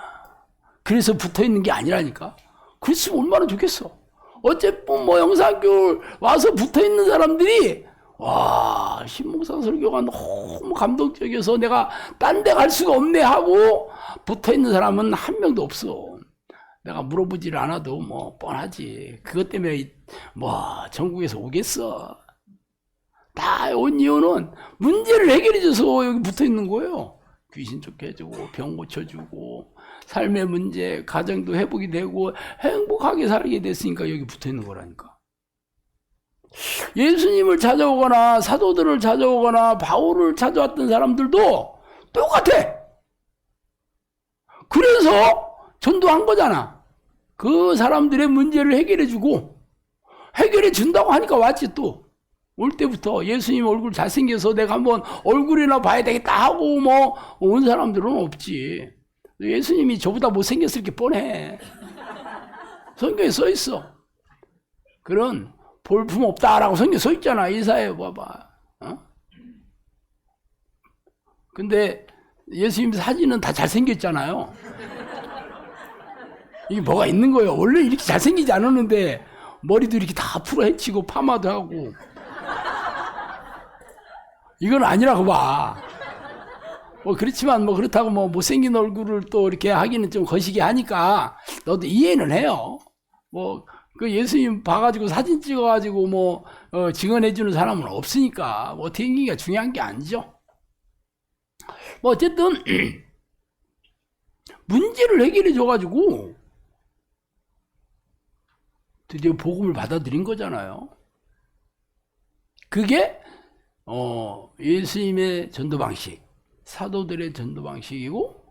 그래서 붙어있는 게 아니라니까. 그랬으면 얼마나 좋겠어. 어쨌든 뭐 영상교 와서 붙어있는 사람들이 와, 신목사 설교가 너무 감동적이어서 내가 딴 데 갈 수가 없네 하고 붙어있는 사람은 한 명도 없어. 내가 물어보질 않아도 뭐 뻔하지. 그것 때문에 뭐 전국에서 오겠어. 다 온 이유는 문제를 해결해줘서 여기 붙어있는 거예요. 귀신 쫓게 해주고 병 고쳐주고 삶의 문제, 가정도 회복이 되고 행복하게 살게 됐으니까 여기 붙어있는 거라니까. 예수님을 찾아오거나 사도들을 찾아오거나 바울을 찾아왔던 사람들도 똑같아. 그래서 전도한 거잖아. 그 사람들의 문제를 해결해주고 해결해 준다고 하니까 왔지. 또 올 때부터 예수님 얼굴 잘생겨서 내가 한번 얼굴이나 봐야 되겠다 하고 뭐 온 사람들은 없지. 예수님이 저보다 못생겼을 게 뻔해. 성경에 써 있어. 그런 볼품 없다라고 성경에 써 있잖아. 이사야에 봐봐. 근데 예수님 사진은 다 잘생겼잖아요. 이게 뭐가 있는 거예요. 원래 이렇게 잘생기지 않았는데 머리도 이렇게 다 풀어 헤치고 파마도 하고. 이건 아니라고 봐. 뭐 그렇지만 뭐 그렇다고 뭐 못생긴 얼굴을 또 이렇게 하기는 좀 거시기 하니까 너도 이해는 해요. 뭐 그 예수님 봐가지고 사진 찍어가지고 뭐 증언해주는 사람은 없으니까 뭐 어떻게 하기가 중요한 게 아니죠. 뭐 어쨌든 문제를 해결해 줘가지고 드디어 복음을 받아들인 거잖아요. 그게 예수님의 전도 방식, 사도들의 전도 방식이고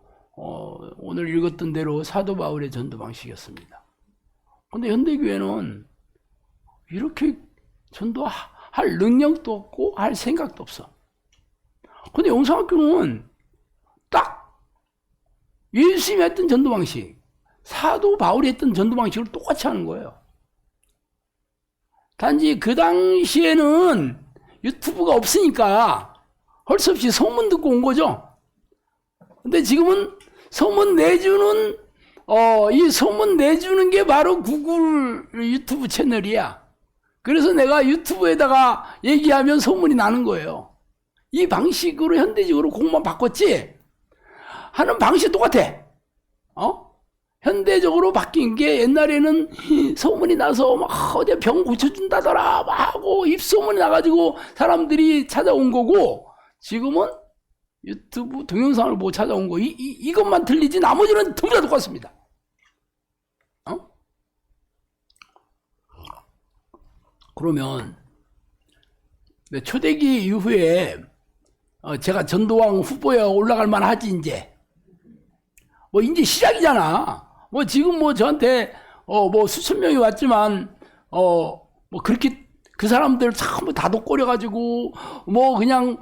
오늘 읽었던 대로 사도 바울의 전도 방식이었습니다. 근데 현대교회는 이렇게 전도할 능력도 없고 할 생각도 없어. 근데 영성학교는 딱 예수님이 했던 전도 방식, 사도 바울이 했던 전도 방식을 똑같이 하는 거예요. 단지 그 당시에는 유튜브가 없으니까 할 수 없이 소문 듣고 온 거죠. 근데 지금은 소문 내주는 이 소문 내주는 게 바로 구글 유튜브 채널이야. 그래서 내가 유튜브에다가 얘기하면 소문이 나는 거예요. 이 방식으로 현대적으로 공만 바꿨지 하는 방식 똑같아. 현대적으로 바뀐 게 옛날에는 소문이 나서 막 어디 병 고쳐준다더라 막 하고 입소문이 나가지고 사람들이 찾아온 거고, 지금은 유튜브 동영상을 보고 찾아온 거 이것만 틀리지 나머지는 전부 다 똑같습니다. 그러면 초대기 이후에 제가 전도왕 후보에 올라갈 만하지. 이제 뭐 이제 시작이잖아. 뭐 지금 뭐 저한테 뭐 수천 명이 왔지만 뭐 그렇게 그 사람들 전부 다 독거려가지고 뭐 그냥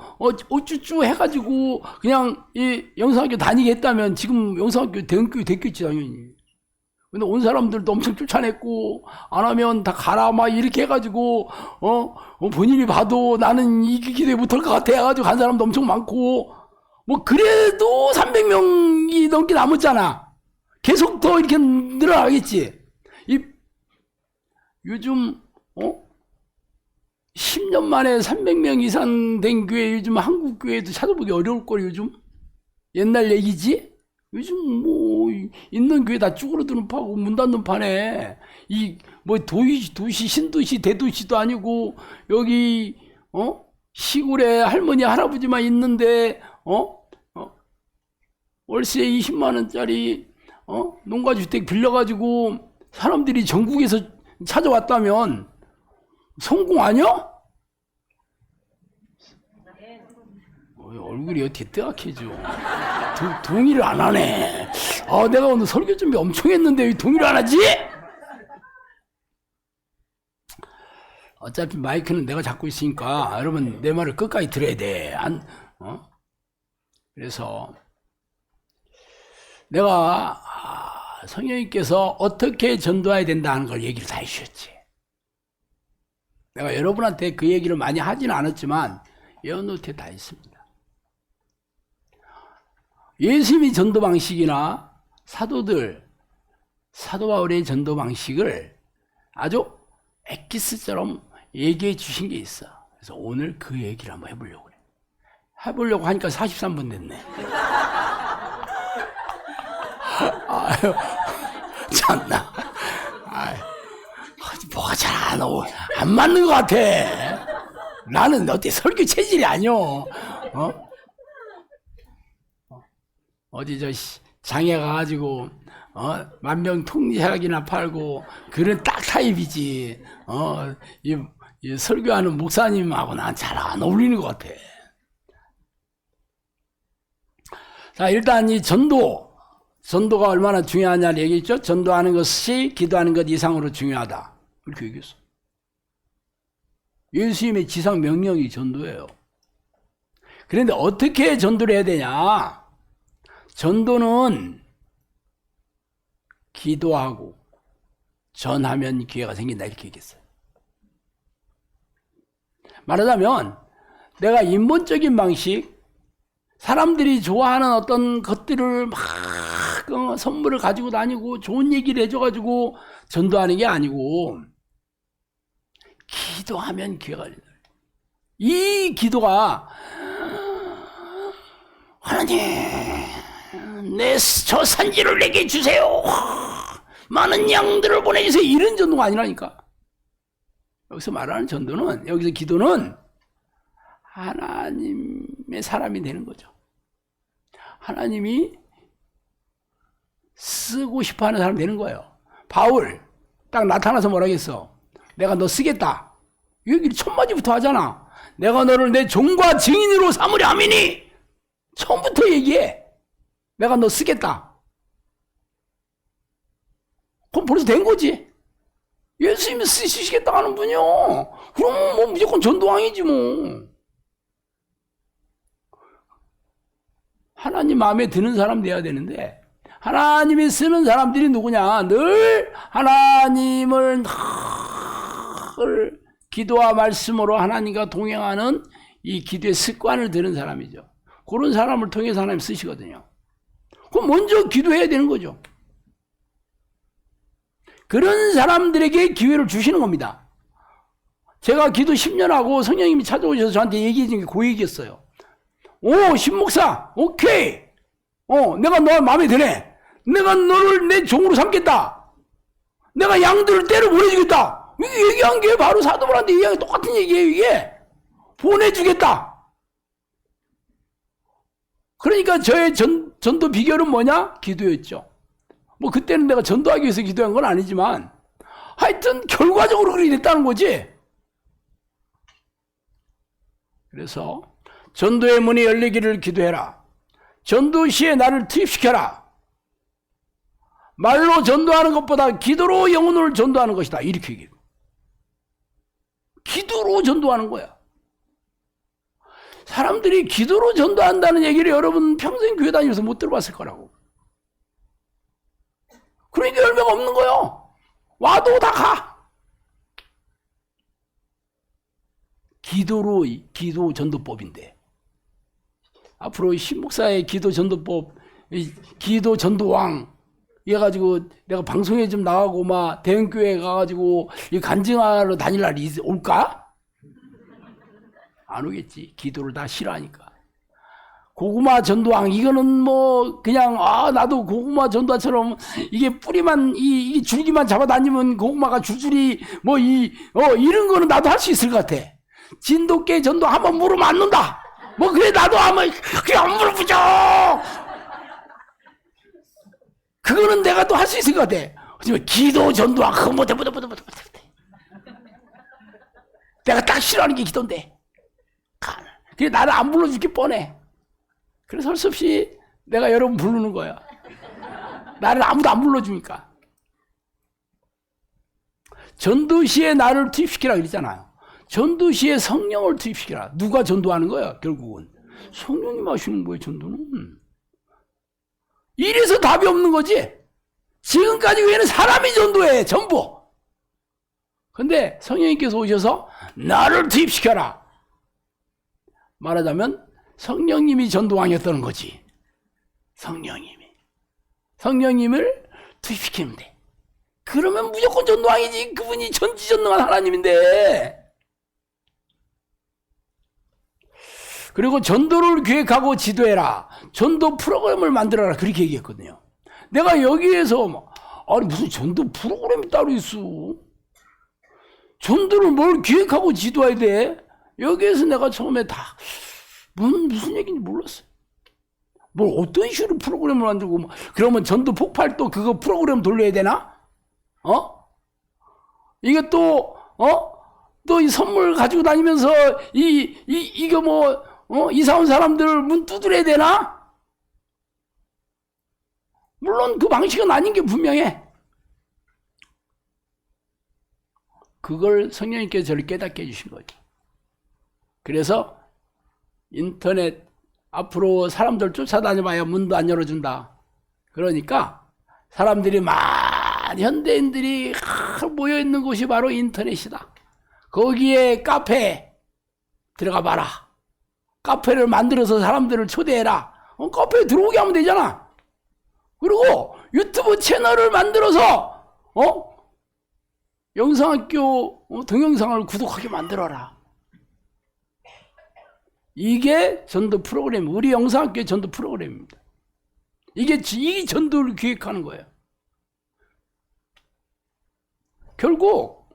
어쭈쭈 해가지고 그냥 이 영성학교 다니게 했다면 지금 영성학교 대형교회 됐겠지 당연히. 근데 온 사람들도 엄청 쫓아냈고 안 하면 다 가라 막 이렇게 해가지고 본인이 봐도 나는 이 기대 못할 것 같아 해가지고 간 사람도 엄청 많고, 뭐 그래도 300명이 넘게 남았잖아. 계속 더 이렇게 늘어나겠지. 요즘 10년 만에 300명 이상 된 교회 요즘 한국 교회도 찾아보기 어려울 걸. 요즘 옛날 얘기지. 요즘 뭐 있는 교회 다 쭈그러드는 파고 문 닫는 판에 이 뭐 도시 신도시 대도시도 아니고 여기 시골에 할머니 할아버지만 있는데 월세 20만 원짜리 농가주택 빌려가지고 사람들이 전국에서 찾아왔다면 성공 아니야? 얼굴이 어떻게 뜨악해져. 동의를 안 하네. 내가 오늘 설교 준비 엄청 했는데 왜 동의를 안 하지? 어차피 마이크는 내가 잡고 있으니까 여러분 내 말을 끝까지 들어야 돼. 그래서 내가 성령님께서 어떻게 전도해야 된다는 걸 얘기를 다 해주셨지. 내가 여러분한테 그 얘기를 많이 하지는 않았지만 예언노트에 다 있습니다. 예수님의 전도 방식이나 사도 바울의 전도 방식을 아주 엑기스처럼 얘기해 주신 게 있어. 그래서 오늘 그 얘기를 한번 해보려고 그래. 해보려고 하니까 43분 됐네. 아유, 참나. 뭐가 잘 안 맞는 것 같아. 나는 어때 설교 체질이 아니오. 어디 장에 가가지고 만병통치약이나 팔고 그런 딱 타입이지. 이 설교하는 목사님하고 난 잘 안 어울리는 것 같아. 자, 일단 이 전도가 얼마나 중요하냐를 얘기했죠. 전도하는 것이 기도하는 것 이상으로 중요하다. 그렇게 얘기했어. 예수님의 지상 명령이 전도예요. 그런데 어떻게 전도를 해야 되냐? 전도는 기도하고 전하면 기회가 생긴다 이렇게 얘기했어요. 말하자면 내가 인본적인 방식, 사람들이 좋아하는 어떤 것들을 막 선물을 가지고 다니고 좋은 얘기를 해줘가지고 전도하는 게 아니고 기도하면 기회가 열린다. 이 기도가 하나님 저 산지를 내게 주세요. 많은 양들을 보내주세요. 이런 전도가 아니라니까. 여기서 말하는 전도는, 여기서 기도는 하나님의 사람이 되는 거죠. 하나님이 쓰고 싶어하는 사람 되는 거예요. 바울 딱 나타나서 뭐라 했어? 내가 너 쓰겠다. 이 얘기를 첫 마디부터 하잖아. 내가 너를 내 종과 증인으로 삼으려 함이니. 처음부터 얘기해. 내가 너 쓰겠다. 그럼 벌써 된 거지. 예수님이 쓰시겠다 하는 분이요. 그럼 뭐 무조건 전도왕이지 뭐. 하나님 마음에 드는 사람 돼야 되는데 하나님이 쓰는 사람들이 누구냐? 늘 하나님을 늘 기도와 말씀으로 하나님과 동행하는 이 기도의 습관을 들은 사람이죠. 그런 사람을 통해서 하나님 쓰시거든요. 그럼 먼저 기도해야 되는 거죠. 그런 사람들에게 기회를 주시는 겁니다. 제가 기도 10년 하고 성령님이 찾아오셔서 저한테 얘기해 준 게 그 얘기였어요. 오, 신목사, 오케이. 내가 너 마음에 드네. 내가 너를 내 종으로 삼겠다. 내가 양들을 때려 보내주겠다. 이게 얘기한 게 바로 사도바울한테 얘기한 게 똑같은 얘기예요, 이게. 보내주겠다. 그러니까 저의 전도 비결은 뭐냐? 기도였죠. 뭐 그때는 내가 전도하기 위해서 기도한 건 아니지만 하여튼 결과적으로 그렇게 됐다는 거지. 그래서 전도의 문이 열리기를 기도해라. 전도 시에 나를 투입시켜라. 말로 전도하는 것보다 기도로 영혼을 전도하는 것이다. 이렇게 얘기해요. 기도로 전도하는 거야. 사람들이 기도로 전도한다는 얘기를 여러분 평생 교회 다니면서 못 들어봤을 거라고. 그러니까 열매가 없는 거예요. 와도 다 가. 기도 전도법인데. 앞으로 신목사의 기도 전도법, 기도 전도왕, 이래가지고 내가 방송에 좀 나가고 막 대형교회 가가지고 간증하러 다닐 날이 올까? 안 오겠지. 기도를 다 싫어하니까. 고구마 전도왕, 이거는 뭐 그냥 나도 고구마 전도처럼 이게 뿌리만 이게 줄기만 잡아다니면 고구마가 줄줄이 뭐 이런 거는 나도 할 수 있을 것 같아. 진돗개 전도 한번 물으면 안 논다. 뭐 그래 나도 한번 그냥 물어보죠. 그거는 내가 또 할 수 있을 것 같아. 하지만 기도 전도왕 그거 못해. 내가 딱 싫어하는 게 기도인데. 그래 나를 안 불러줄 게 뻔해. 그래서 할 수 없이 내가 여러분 부르는 거야. 나를 아무도 안 불러주니까. 전도시에 나를 투입시키라 그랬잖아요. 전도시에 성령을 투입시키라. 누가 전도하는 거야 결국은? 성령님 하시는 거예요 전도는. 이래서 답이 없는 거지. 지금까지 왜는 사람이 전도해 전부. 근데 성령님께서 오셔서 나를 투입시켜라. 말하자면 성령님이 전도왕이었다는 거지. 성령님을 투입시키면 돼. 그러면 무조건 전도왕이지. 그분이 전지전능한 하나님인데. 그리고 전도를 계획하고 지도해라. 전도 프로그램을 만들어라. 그렇게 얘기했거든요. 내가 여기에서 아니 무슨 전도 프로그램이 따로 있어. 전도를 뭘 기획하고 지도해야 돼? 여기에서 내가 처음에 다 무슨 얘기인지 몰랐어요. 뭘 어떤 식으로 프로그램을 만들고 그러면 전도 폭발도 그거 프로그램 돌려야 되나? 이게 또 이 선물 가지고 다니면서 이거 이사 온 사람들 문 두드려야 되나? 물론 그 방식은 아닌 게 분명해. 그걸 성령님께서 저를 깨닫게 해주신 거지. 그래서 인터넷 앞으로 사람들 쫓아다녀봐야 문도 안 열어준다. 그러니까 사람들이 현대인들이 모여있는 곳이 바로 인터넷이다. 거기에 카페 들어가 봐라. 카페를 만들어서 사람들을 초대해라. 카페에 들어오게 하면 되잖아. 그리고 유튜브 채널을 만들어서 영상학교 동영상을 구독하게 만들어라. 이게 전도 프로그램, 우리 영상학교의 전도 프로그램입니다. 이 전도를 기획하는 거예요. 결국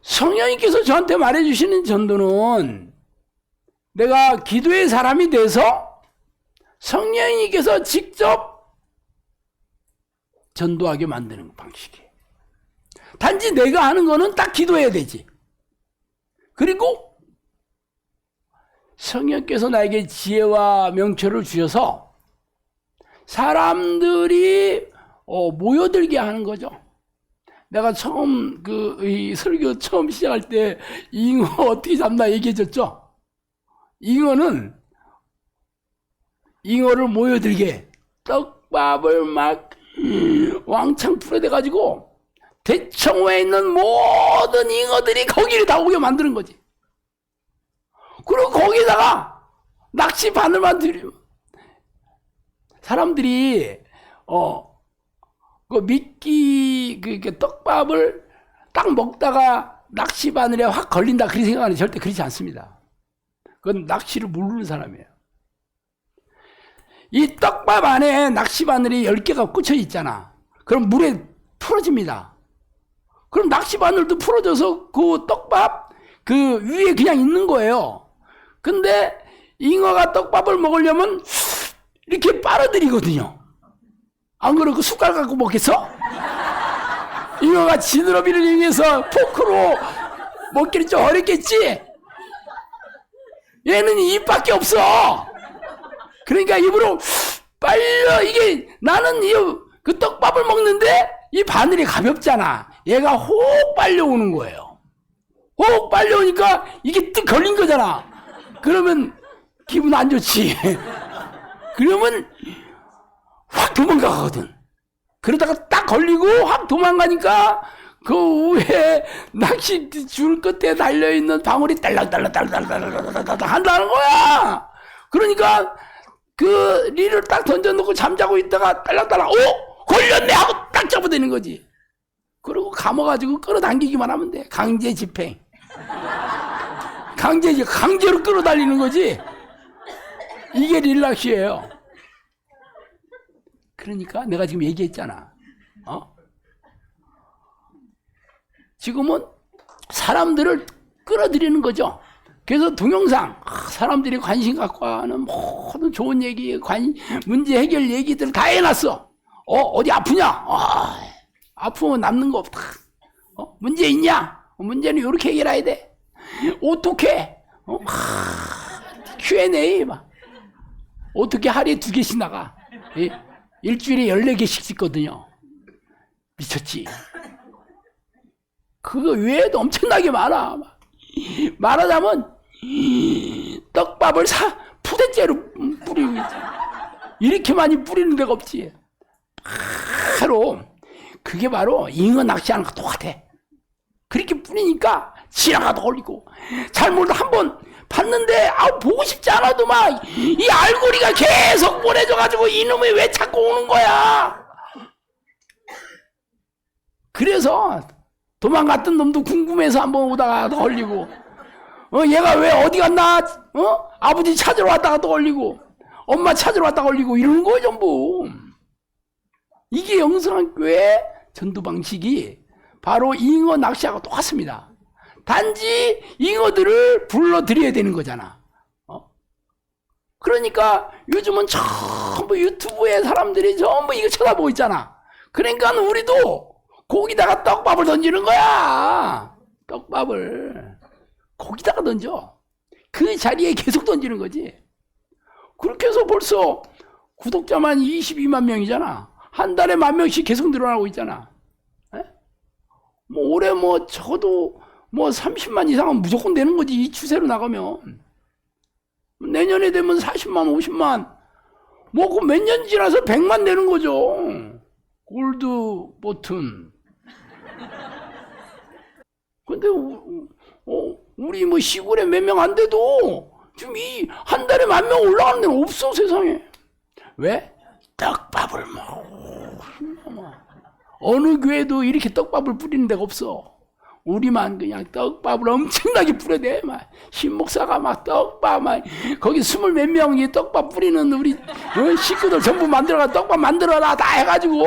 성령님께서 저한테 말해주시는 전도는 내가 기도의 사람이 돼서 성령님께서 직접 전도하게 만드는 방식이에요. 단지 내가 하는 거는 딱 기도해야 되지. 그리고 성령께서 나에게 지혜와 명철을 주셔서 사람들이 모여들게 하는 거죠. 내가 처음 이 설교 처음 시작할 때 잉어 어떻게 잡나 얘기해줬죠. 잉어를 모여들게 떡밥을 막 왕창 풀어대가지고 대청호에 있는 모든 잉어들이 거기를 다 오게 만드는 거지. 그리고 거기다가 낚시 바늘만 들이면 사람들이 그 미끼 떡밥을 딱 먹다가 낚시 바늘에 확 걸린다 그렇게 생각하는 절대 그렇지 않습니다. 그건 낚시를 모르는 사람이에요. 이 떡밥 안에 낚시 바늘이 10개가 꽂혀 있잖아. 그럼 물에 풀어집니다. 그럼 낚시 바늘도 풀어져서 그 떡밥 그 위에 그냥 있는 거예요. 근데 잉어가 떡밥을 먹으려면 이렇게 빨아들이거든요. 안 그러고 숟갈 갖고 먹겠어? 잉어가 지느러미를 이용해서 포크로 먹기는 좀 어렵겠지? 얘는 입밖에 없어. 그러니까 입으로 빨려. 이게 나는 그 떡밥을 먹는데 이 바늘이 가볍잖아. 얘가 호흡 빨려오는 거예요. 호흡 빨려오니까 이게 뜩 걸린 거잖아. 그러면 기분 안 좋지. 그러면 확 도망가거든. 그러다가 딱 걸리고 확 도망가니까 그 위에 낚시 줄 끝에 달려있는 방울이 딸랑딸랑딸랑딸랑딸랑 한다는 거야. 그러니까 그 릴을 딱 던져놓고 잠자고 있다가 딸랑딸랑 걸렸네 하고 딱 잡아대는 거지. 그리고 감아가지고 끌어당기기만 하면 돼. 강제 집행. 강제로 끌어달리는 거지. 이게 릴낚시예요. 그러니까 내가 지금 얘기했잖아. 지금은 사람들을 끌어들이는 거죠. 그래서 동영상, 사람들이 관심 갖고 하는 모든 좋은 얘기, 문제 해결 얘기들을 다 해놨어. 어디 아프냐? 아프면 남는 거 없다. 문제 있냐? 문제는 이렇게 해결해야 돼. 어떻게? Q&A 막. 어떻게 하루에 2개씩 나가? 예? 일주일에 14개씩 찍거든요. 미쳤지? 그거 외에도 엄청나게 많아. 말하자면 떡밥을 푸대째로 뿌리고 있지. 이렇게 많이 뿌리는 데가 없지. 그게 바로 잉어 낚시하는 거 똑같아. 그렇게 뿌리니까 지나가도 걸리고, 잘못 한번 봤는데 보고 싶지 않아도 막 이 알고리가 계속 보내줘가지고 이놈이 왜 자꾸 오는 거야. 그래서 도망갔던 놈도 궁금해서 한번 오다가 걸리고, 얘가 왜 어디 갔나? 아버지 찾으러 왔다가 또 걸리고, 엄마 찾으러 왔다가 걸리고, 이러는 거예요 전부. 이게 영성교회 전도 방식이 바로 잉어 낚시하고 똑같습니다. 단지 잉어들을 불러들여야 되는 거잖아. 그러니까 요즘은 전부 유튜브에 사람들이 전부 이거 쳐다보고 있잖아. 그러니까 우리도 거기다가 떡밥을 던지는 거야. 떡밥을 거기다가 던져. 그 자리에 계속 던지는 거지. 그렇게 해서 벌써 구독자만 22만 명이잖아. 한 달에 10,000명씩 계속 늘어나고 있잖아. 뭐 올해 적어도 30만 이상은 무조건 되는 거지. 이 추세로 나가면. 내년에 되면 40만, 50만. 그 몇 년 지나서 100만 되는 거죠. 골드 버튼. 근데 우리 시골에 몇 명 안 돼도 지금 이 한 달에 10,000명 올라가는 데는 없어, 세상에. 왜? 떡밥을 어느 교회도 이렇게 떡밥을 뿌리는 데가 없어. 우리만 그냥 떡밥을 엄청나게 뿌려대. 신목사가 떡밥, 거기 20 몇 명이 떡밥 뿌리는 우리 식구들 전부 만들어가 떡밥 만들어라 다 해가지고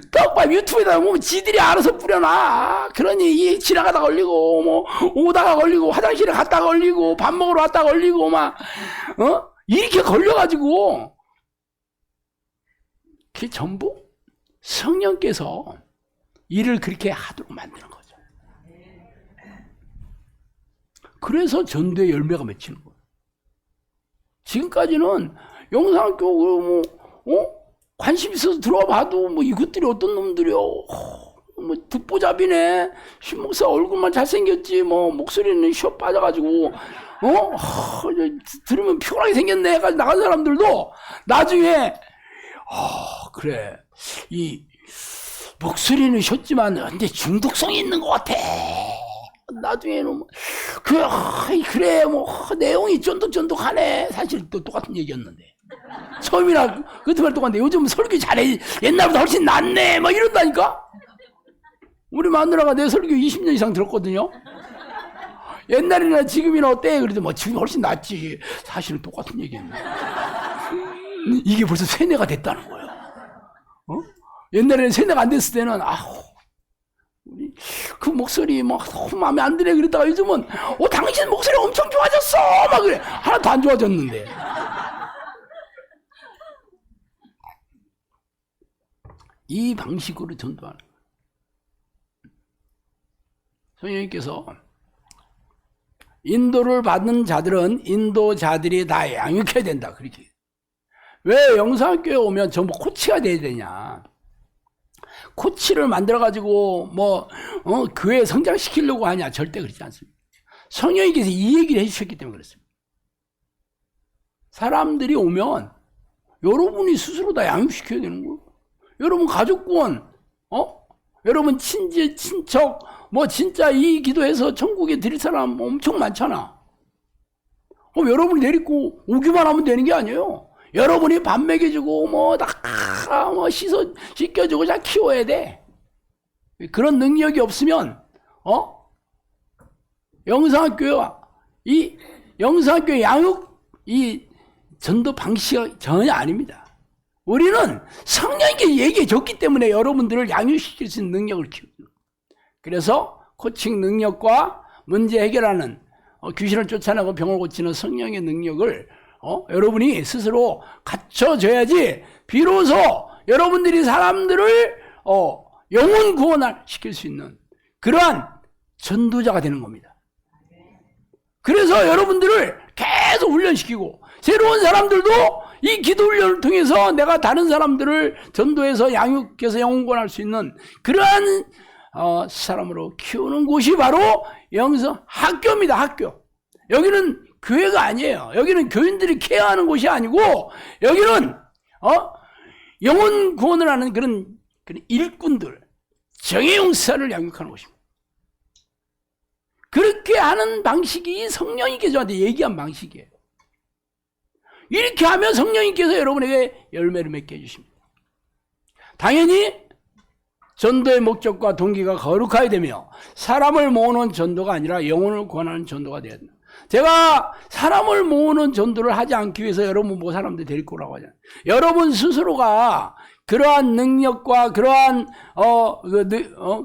떡밥 유튜브에다 보면 지들이 알아서 뿌려놔. 그러니 지나가다 걸리고 오다가 걸리고 화장실에 갔다 걸리고 밥 먹으러 왔다 걸리고 이렇게 걸려가지고, 그게 전부 성령께서 일을 그렇게 하도록 만드는 거죠. 그래서 전도의 열매가 맺히는 거예요. 지금까지는 영상학교 관심 있어서 들어와 봐도 이것들이 어떤 놈들이요. 듣보잡이네. 신목사 얼굴만 잘생겼지 목소리는 쉬어 빠져가지고 들으면 피곤하게 생겼네 해가지고 나간 사람들도 나중에 그래, 이 목소리는 쉬었지만 근데 중독성이 있는 것 같아. 나중에는 그래 내용이 쫀득쫀득하네. 사실 또 똑같은 얘기였는데 처음이나 그때만 똑같은데 요즘 설교 잘해. 옛날보다 훨씬 낫네 이런다니까. 우리 마누라가 내 설교 20년 이상 들었거든요. 옛날이나 지금이나 어때? 그래도 지금이 훨씬 낫지. 사실은 똑같은 얘기였네. 이게 벌써 세뇌가 됐다는 거예요. 옛날에는 세뇌가 안 됐을 때는 우리 그 목소리 너무 마음에 안 드네 그랬다가 요즘은 당신 목소리 엄청 좋아졌어 그래. 하나도 안 좋아졌는데. 이 방식으로 전도하는 거예요. 성령님께서 인도를 받는 자들은 인도자들이 다 양육해야 된다. 그렇게. 왜 영상교회 오면 전부 코치가 돼야 되냐. 코치를 만들어가지고 교회 성장시키려고 하냐. 절대 그렇지 않습니다. 성령님께서 이 얘기를 해주셨기 때문에 그렇습니다. 사람들이 오면 여러분이 스스로 다 양육시켜야 되는 거예요. 여러분 가족권, 여러분 친척, 진짜 이 기도해서 천국에 드릴 사람 엄청 많잖아. 여러분이 내리고 오기만 하면 되는 게 아니에요. 여러분이 밥 먹여주고 씻겨주고 잘 키워야 돼. 그런 능력이 없으면 영상학교와 이 영상학교 양육 이 전도 방식이 전혀 아닙니다. 우리는 성령님께 얘기해 줬기 때문에 여러분들을 양육시킬 수 있는 능력을 키우는 거예요. 그래서 코칭 능력과 문제 해결하는 귀신을 쫓아내고 병을 고치는 성령의 능력을 여러분이 스스로 갖춰줘야지 비로소 여러분들이 사람들을 영혼 구원을 시킬 수 있는 그러한 전도자가 되는 겁니다. 그래서 여러분들을 계속 훈련시키고 새로운 사람들도 이 기도 훈련을 통해서 내가 다른 사람들을 전도해서 양육해서 영혼권할 수 있는 그러한 사람으로 키우는 곳이 바로 영성 학교입니다. 학교. 여기는 교회가 아니에요. 여기는 교인들이 케어하는 곳이 아니고 여기는 영혼 구원을 하는 그런 일꾼들, 정예용사를 양육하는 곳입니다. 그렇게 하는 방식이 성령님께서 저한테 얘기한 방식이에요. 이렇게 하면 성령님께서 여러분에게 열매를 맺게 해주십니다. 당연히 전도의 목적과 동기가 거룩해야 되며 사람을 모으는 전도가 아니라 영혼을 구원하는 전도가 되어야 된다. 제가 사람을 모으는 전도를 하지 않기 위해서 여러분 뭐 사람들 데리고 오라고 하잖아요. 여러분 스스로가 그러한 능력과 그러한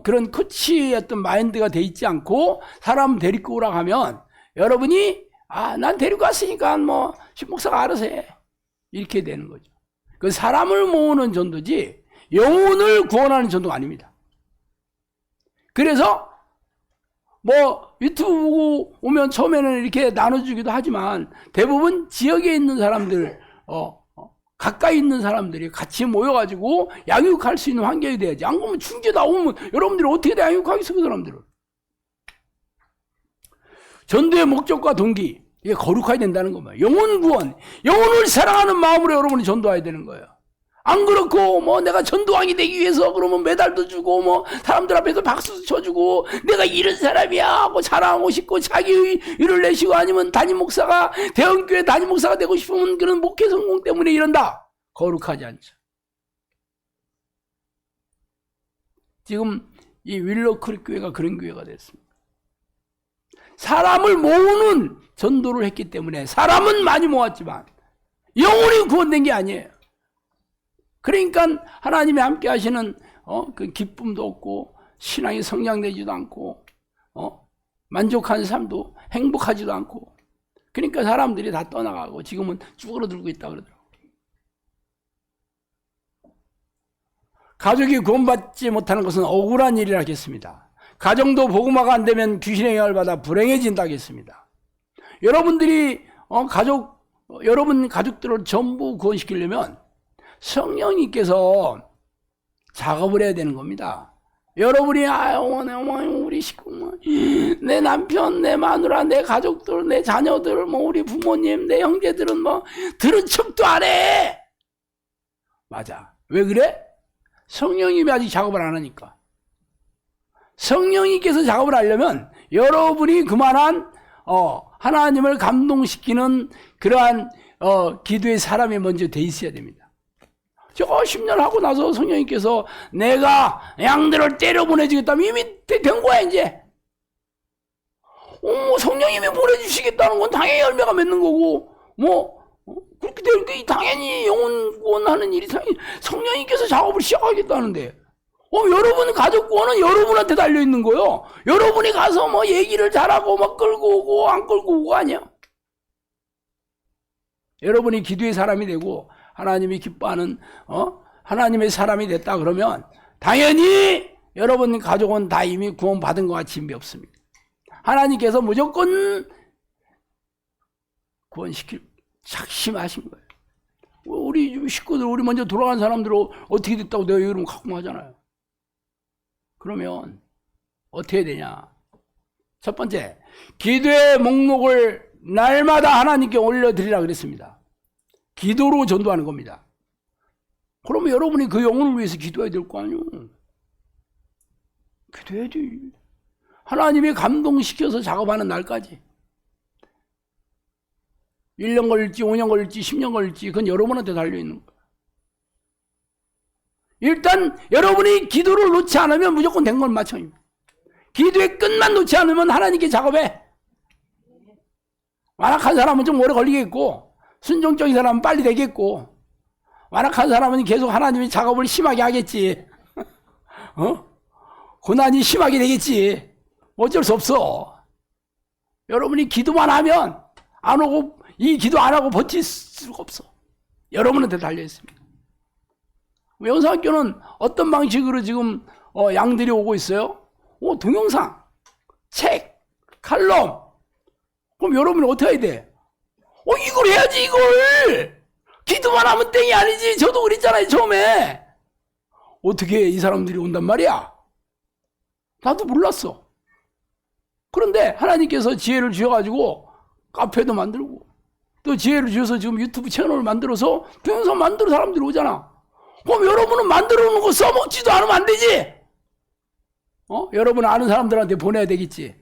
그런 코치의 어떤 마인드가 돼 있지 않고 사람 데리고 오라고 하면 여러분이 난 데리고 왔으니까 뭐 신목사가 알아서 해 이렇게 되는 거죠. 그 사람을 모으는 전도지 영혼을 구원하는 전도가 아닙니다. 그래서 뭐 유튜브 보고 오면 처음에는 이렇게 나눠주기도 하지만 대부분 지역에 있는 사람들 가까이 있는 사람들이 같이 모여가지고 양육할 수 있는 환경이 돼야지. 안 그러면 중재 나오면 여러분들이 어떻게 다 양육하겠어 그 사람들을. 전도의 목적과 동기 이게 거룩해야 된다는 겁니다. 영혼 구원, 영혼을 사랑하는 마음으로 여러분이 전도해야 되는 거예요. 안 그렇고 뭐 내가 전도왕이 되기 위해서 그러면 메달도 주고 뭐 사람들 앞에서 박수도 쳐주고 내가 이런 사람이야 하고 자랑하고 싶고 자기 일을 내시고 아니면 담임 목사가 대형교회 담임 목사가 되고 싶으면 그런 목회 성공 때문에 이런다. 거룩하지 않죠. 지금 이 윌러크릭 교회가 그런 교회가 됐습니다. 사람을 모으는 전도를 했기 때문에 사람은 많이 모았지만 영혼이 구원된 게 아니에요. 그러니까 하나님이 함께 하시는 그 기쁨도 없고 신앙이 성장되지도 않고 만족한 삶도 행복하지도 않고 그러니까 사람들이 다 떠나가고 지금은 쭈그러들고 있다 그러더라고요. 가족이 구원받지 못하는 것은 억울한 일이라 하겠습니다. 가정도 복음화가 안 되면 귀신의 영향을 받아 불행해진다 하겠습니다. 여러분들이 여러분 가족들을 전부 구원시키려면 성령님께서 작업을 해야 되는 겁니다. 여러분이 우리 식구, 내 남편, 내 마누라, 내 가족들, 내 자녀들, 뭐 우리 부모님, 내 형제들은 뭐 들은 척도 안 해. 맞아. 왜 그래? 성령님이 아직 작업을 안 하니까. 성령님께서 작업을 하려면 여러분이 그만한 하나님을 감동시키는 그러한 기도의 사람이 먼저 돼 있어야 됩니다. 제가 10년 하고 나서 성령님께서 내가 양들을 때려 보내주겠다면 이미 된 거야 이제. 성령님이 보내주시겠다는 건 당연히 열매가 맺는 거고 그렇게 되니까 당연히 영혼 구원하는 일이 성령님께서 작업을 시작하겠다는데 여러분 가족 구원은 여러분한테 달려있는 거예요. 여러분이 가서 뭐 얘기를 잘하고 막 끌고 오고 안 끌고 오고 아니야. 여러분이 기도의 사람이 되고 하나님이 기뻐하는 하나님의 사람이 됐다 그러면 당연히 여러분 가족은 다 이미 구원받은 것과 진비 없습니다. 하나님께서 무조건 구원시킬 작심하신 거예요. 우리 식구들 우리 먼저 돌아간 사람들 어떻게 됐다고 내가 이러면 갖고 하잖아요. 그러면 어떻게 되냐. 첫 번째, 기도의 목록을 날마다 하나님께 올려드리라 그랬습니다. 기도로 전도하는 겁니다. 그러면 여러분이 그 영혼을 위해서 기도해야 될 거 아니에요. 기도해야지. 하나님이 감동시켜서 작업하는 날까지. 1년 걸릴지 5년 걸릴지 10년 걸릴지 그건 여러분한테 달려있는 거예요. 일단 여러분이 기도를 놓지 않으면 무조건 된 건 마찬가지입니다. 기도의 끝만 놓지 않으면 하나님께 작업해. 완악한 사람은 좀 오래 걸리겠고 순종적인 사람은 빨리 되겠고 완악한 사람은 계속 하나님이 작업을 심하게 하겠지. 고난이 심하게 되겠지. 어쩔 수 없어. 여러분이 기도만 하면 안 오고 이 기도 안 하고 버틸 수가 없어. 여러분한테 달려있습니다. 영상학교는 어떤 방식으로 지금 양들이 오고 있어요? 동영상, 책, 칼럼. 그럼 여러분이 어떻게 해야 돼? 이걸 해야지, 이걸. 기도만 하면 땡이 아니지. 저도 그랬잖아요, 처음에. 어떻게 이 사람들이 온단 말이야? 나도 몰랐어. 그런데 하나님께서 지혜를 주셔가지고 카페도 만들고 또 지혜를 주셔서 지금 유튜브 채널을 만들어서 동영상 만들어 사람들이 오잖아. 그럼 여러분은 만들어 놓은 거 써먹지도 않으면 안 되지? 여러분 아는 사람들한테 보내야 되겠지?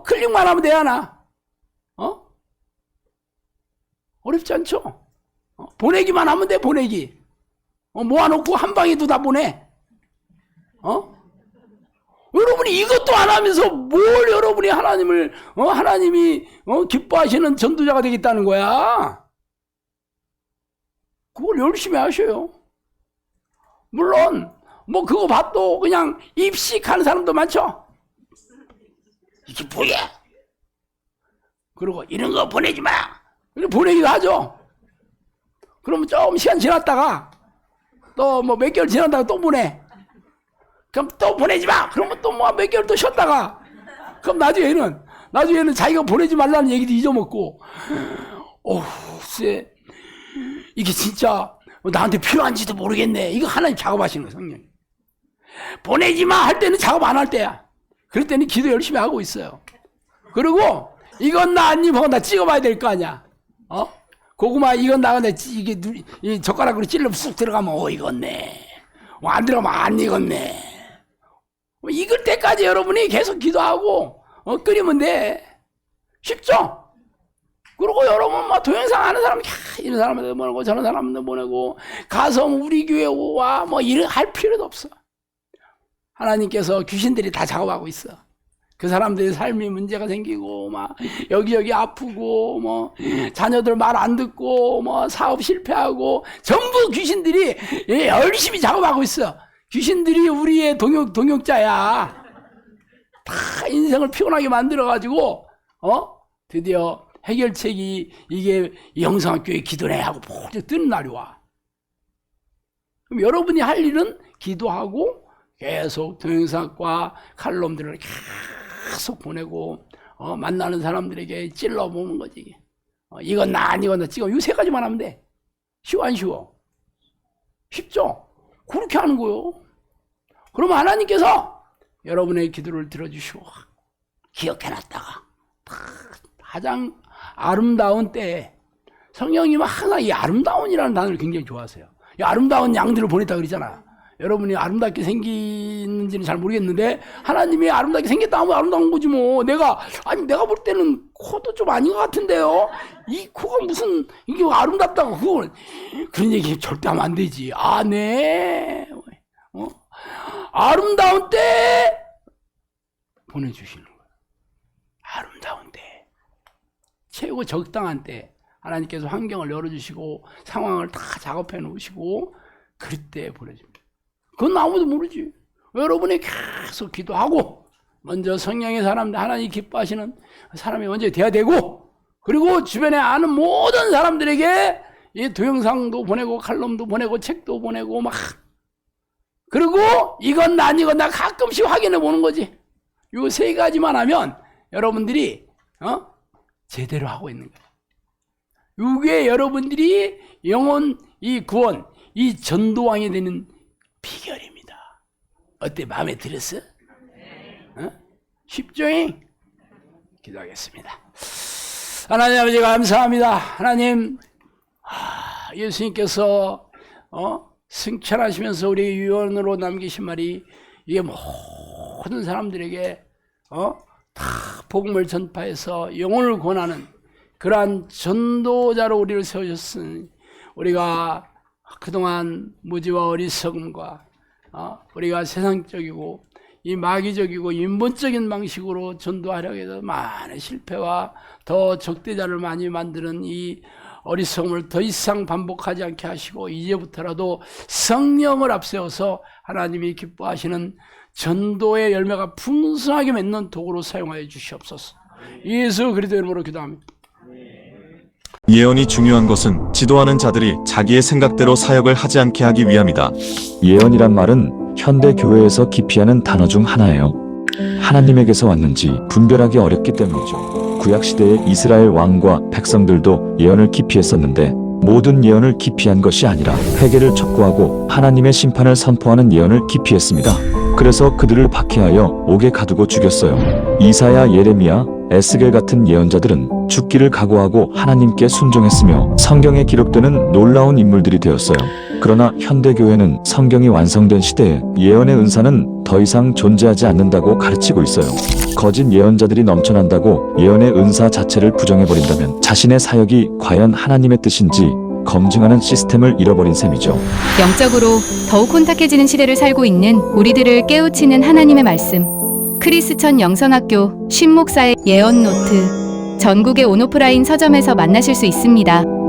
클릭만 하면 되잖아. 어렵지 않죠? 보내기만 하면 돼, 보내기. 모아놓고 한 방에도 다 보내. 여러분이 이것도 안 하면서 뭘 여러분이 하나님을, 하나님이, 기뻐하시는 전도자가 되겠다는 거야? 그걸 열심히 하셔요. 물론, 뭐 그거 봐도 그냥 입식하는 사람도 많죠? 이게 뭐야? 그리고 이런 거 보내지 마! 이렇게 보내기도 하죠? 그러면 좀 시간 지났다가 또 뭐 몇 개월 지났다가 또 보내. 그럼 또 보내지 마! 그러면 또 뭐 몇 개월 또 쉬었다가 그럼 나중에는 자기가 보내지 말라는 얘기도 잊어먹고 글쎄 이게 진짜 나한테 필요한지도 모르겠네. 이거 하나님 작업하시는 거예요, 성령이. 보내지 마! 할 때는 작업 안 할 때야. 그럴 때는 기도 열심히 하고 있어요. 그리고 이건 나 안 입어. 나 찍어봐야 될 거 아니야. 고구마 이건 나가 이게 이 젓가락으로 찔러 쑥 들어가면 익었네. 안 들어가면 안 익었네. 익을 때까지 여러분이 계속 기도하고 끓이면 돼. 쉽죠? 그리고 여러분 뭐 동영상 하는 사람 이런 사람한테 보내고 저런 사람한테 보내고 가서 우리 교회 와 뭐 이런 할 필요도 없어. 하나님께서 귀신들이 다 작업하고 있어. 그 사람들의 삶이 문제가 생기고 막 여기저기 아프고 뭐 자녀들 말 안 듣고 뭐 사업 실패하고 전부 귀신들이 열심히 작업하고 있어. 귀신들이 우리의 동역자야. 다 인생을 피곤하게 만들어가지고 드디어 해결책이 이게 영성학교의 기도네 하고 푹 뜨는 날이 와. 그럼 여러분이 할 일은 기도하고 계속 동영상과 칼럼들을 계속 보내고 만나는 사람들에게 찔러보는 거지. 이건 나 아니건 나 찍어. 이 세 가지만 하면 돼. 쉬워 안 쉬워? 쉽죠? 그렇게 하는 거요. 그러면 하나님께서 여러분의 기도를 들어주시고 기억해놨다가 가장 아름다운 때에 성령님은 항상 이 아름다운이라는 단어를 굉장히 좋아하세요. 이 아름다운 양들을 보냈다 그러잖아. 여러분이 아름답게 생기는지는 잘 모르겠는데 하나님이 아름답게 생겼다 하면 아름다운 거지 뭐. 내가 볼 때는 코도 좀 아닌 것 같은데요. 이 코가 무슨 이게 아름답다고 그런 얘기 절대 하면 안 되지. 네. 아름다운 때 보내주시는 거예요. 아름다운 때. 최고 적당한 때 하나님께서 환경을 열어주시고 상황을 다 작업해 놓으시고 그럴 때 보내줍니다. 그건 아무도 모르지. 여러분이 계속 기도하고 먼저 성령의 사람들 하나님 기뻐하시는 사람이 먼저 돼야 되고 그리고 주변에 아는 모든 사람들에게 이 동영상도 보내고 칼럼도 보내고 책도 보내고 막 그리고 이건 나 아니건 나 가끔씩 확인해 보는 거지. 요 세 가지만 하면 여러분들이 제대로 하고 있는 거예요. 이게 여러분들이 영혼 이 구원 이 전도왕이 되는 비결입니다. 어때? 마음에 들었어? 쉽죠? 기도하겠습니다. 하나님 아버지 감사합니다. 하나님 예수님께서 승천하시면서 우리 유언으로 남기신 말이 이게 모든 사람들에게 다 복음을 전파해서 영혼을 권하는 그러한 전도자로 우리를 세우셨으니 우리가 그동안 무지와 어리석음과 우리가 세상적이고 이 마귀적이고 인본적인 방식으로 전도하려고 해서 많은 실패와 더 적대자를 많이 만드는 이 어리석음을 더 이상 반복하지 않게 하시고 이제부터라도 성령을 앞세워서 하나님이 기뻐하시는 전도의 열매가 풍성하게 맺는 도구로 사용하여 주시옵소서. 예수 그리스도의 이름으로 기도합니다. 예언이 중요한 것은 지도하는 자들이 자기의 생각대로 사역을 하지 않게 하기 위함이다. 예언이란 말은 현대 교회에서 기피하는 단어 중 하나예요. 하나님에게서 왔는지 분별하기 어렵기 때문이죠. 구약시대의 이스라엘 왕과 백성들도 예언을 기피했었는데 모든 예언을 기피한 것이 아니라 회개를 촉구하고 하나님의 심판을 선포하는 예언을 기피했습니다. 그래서 그들을 박해하여 옥에 가두고 죽였어요. 이사야, 예레미야, 에스겔 같은 예언자들은 죽기를 각오하고 하나님께 순종했으며 성경에 기록되는 놀라운 인물들이 되었어요. 그러나 현대교회는 성경이 완성된 시대에 예언의 은사는 더 이상 존재하지 않는다고 가르치고 있어요. 거짓 예언자들이 넘쳐난다고 예언의 은사 자체를 부정해버린다면 자신의 사역이 과연 하나님의 뜻인지 검증하는 시스템을 잃어버린 셈이죠. 영적으로 더욱 혼탁해지는 시대를 살고 있는 우리들을 깨우치는 하나님의 말씀. 크리스천 영성학교 쉰목사의 예언 노트. 전국의 온오프라인 서점에서 만나실 수 있습니다.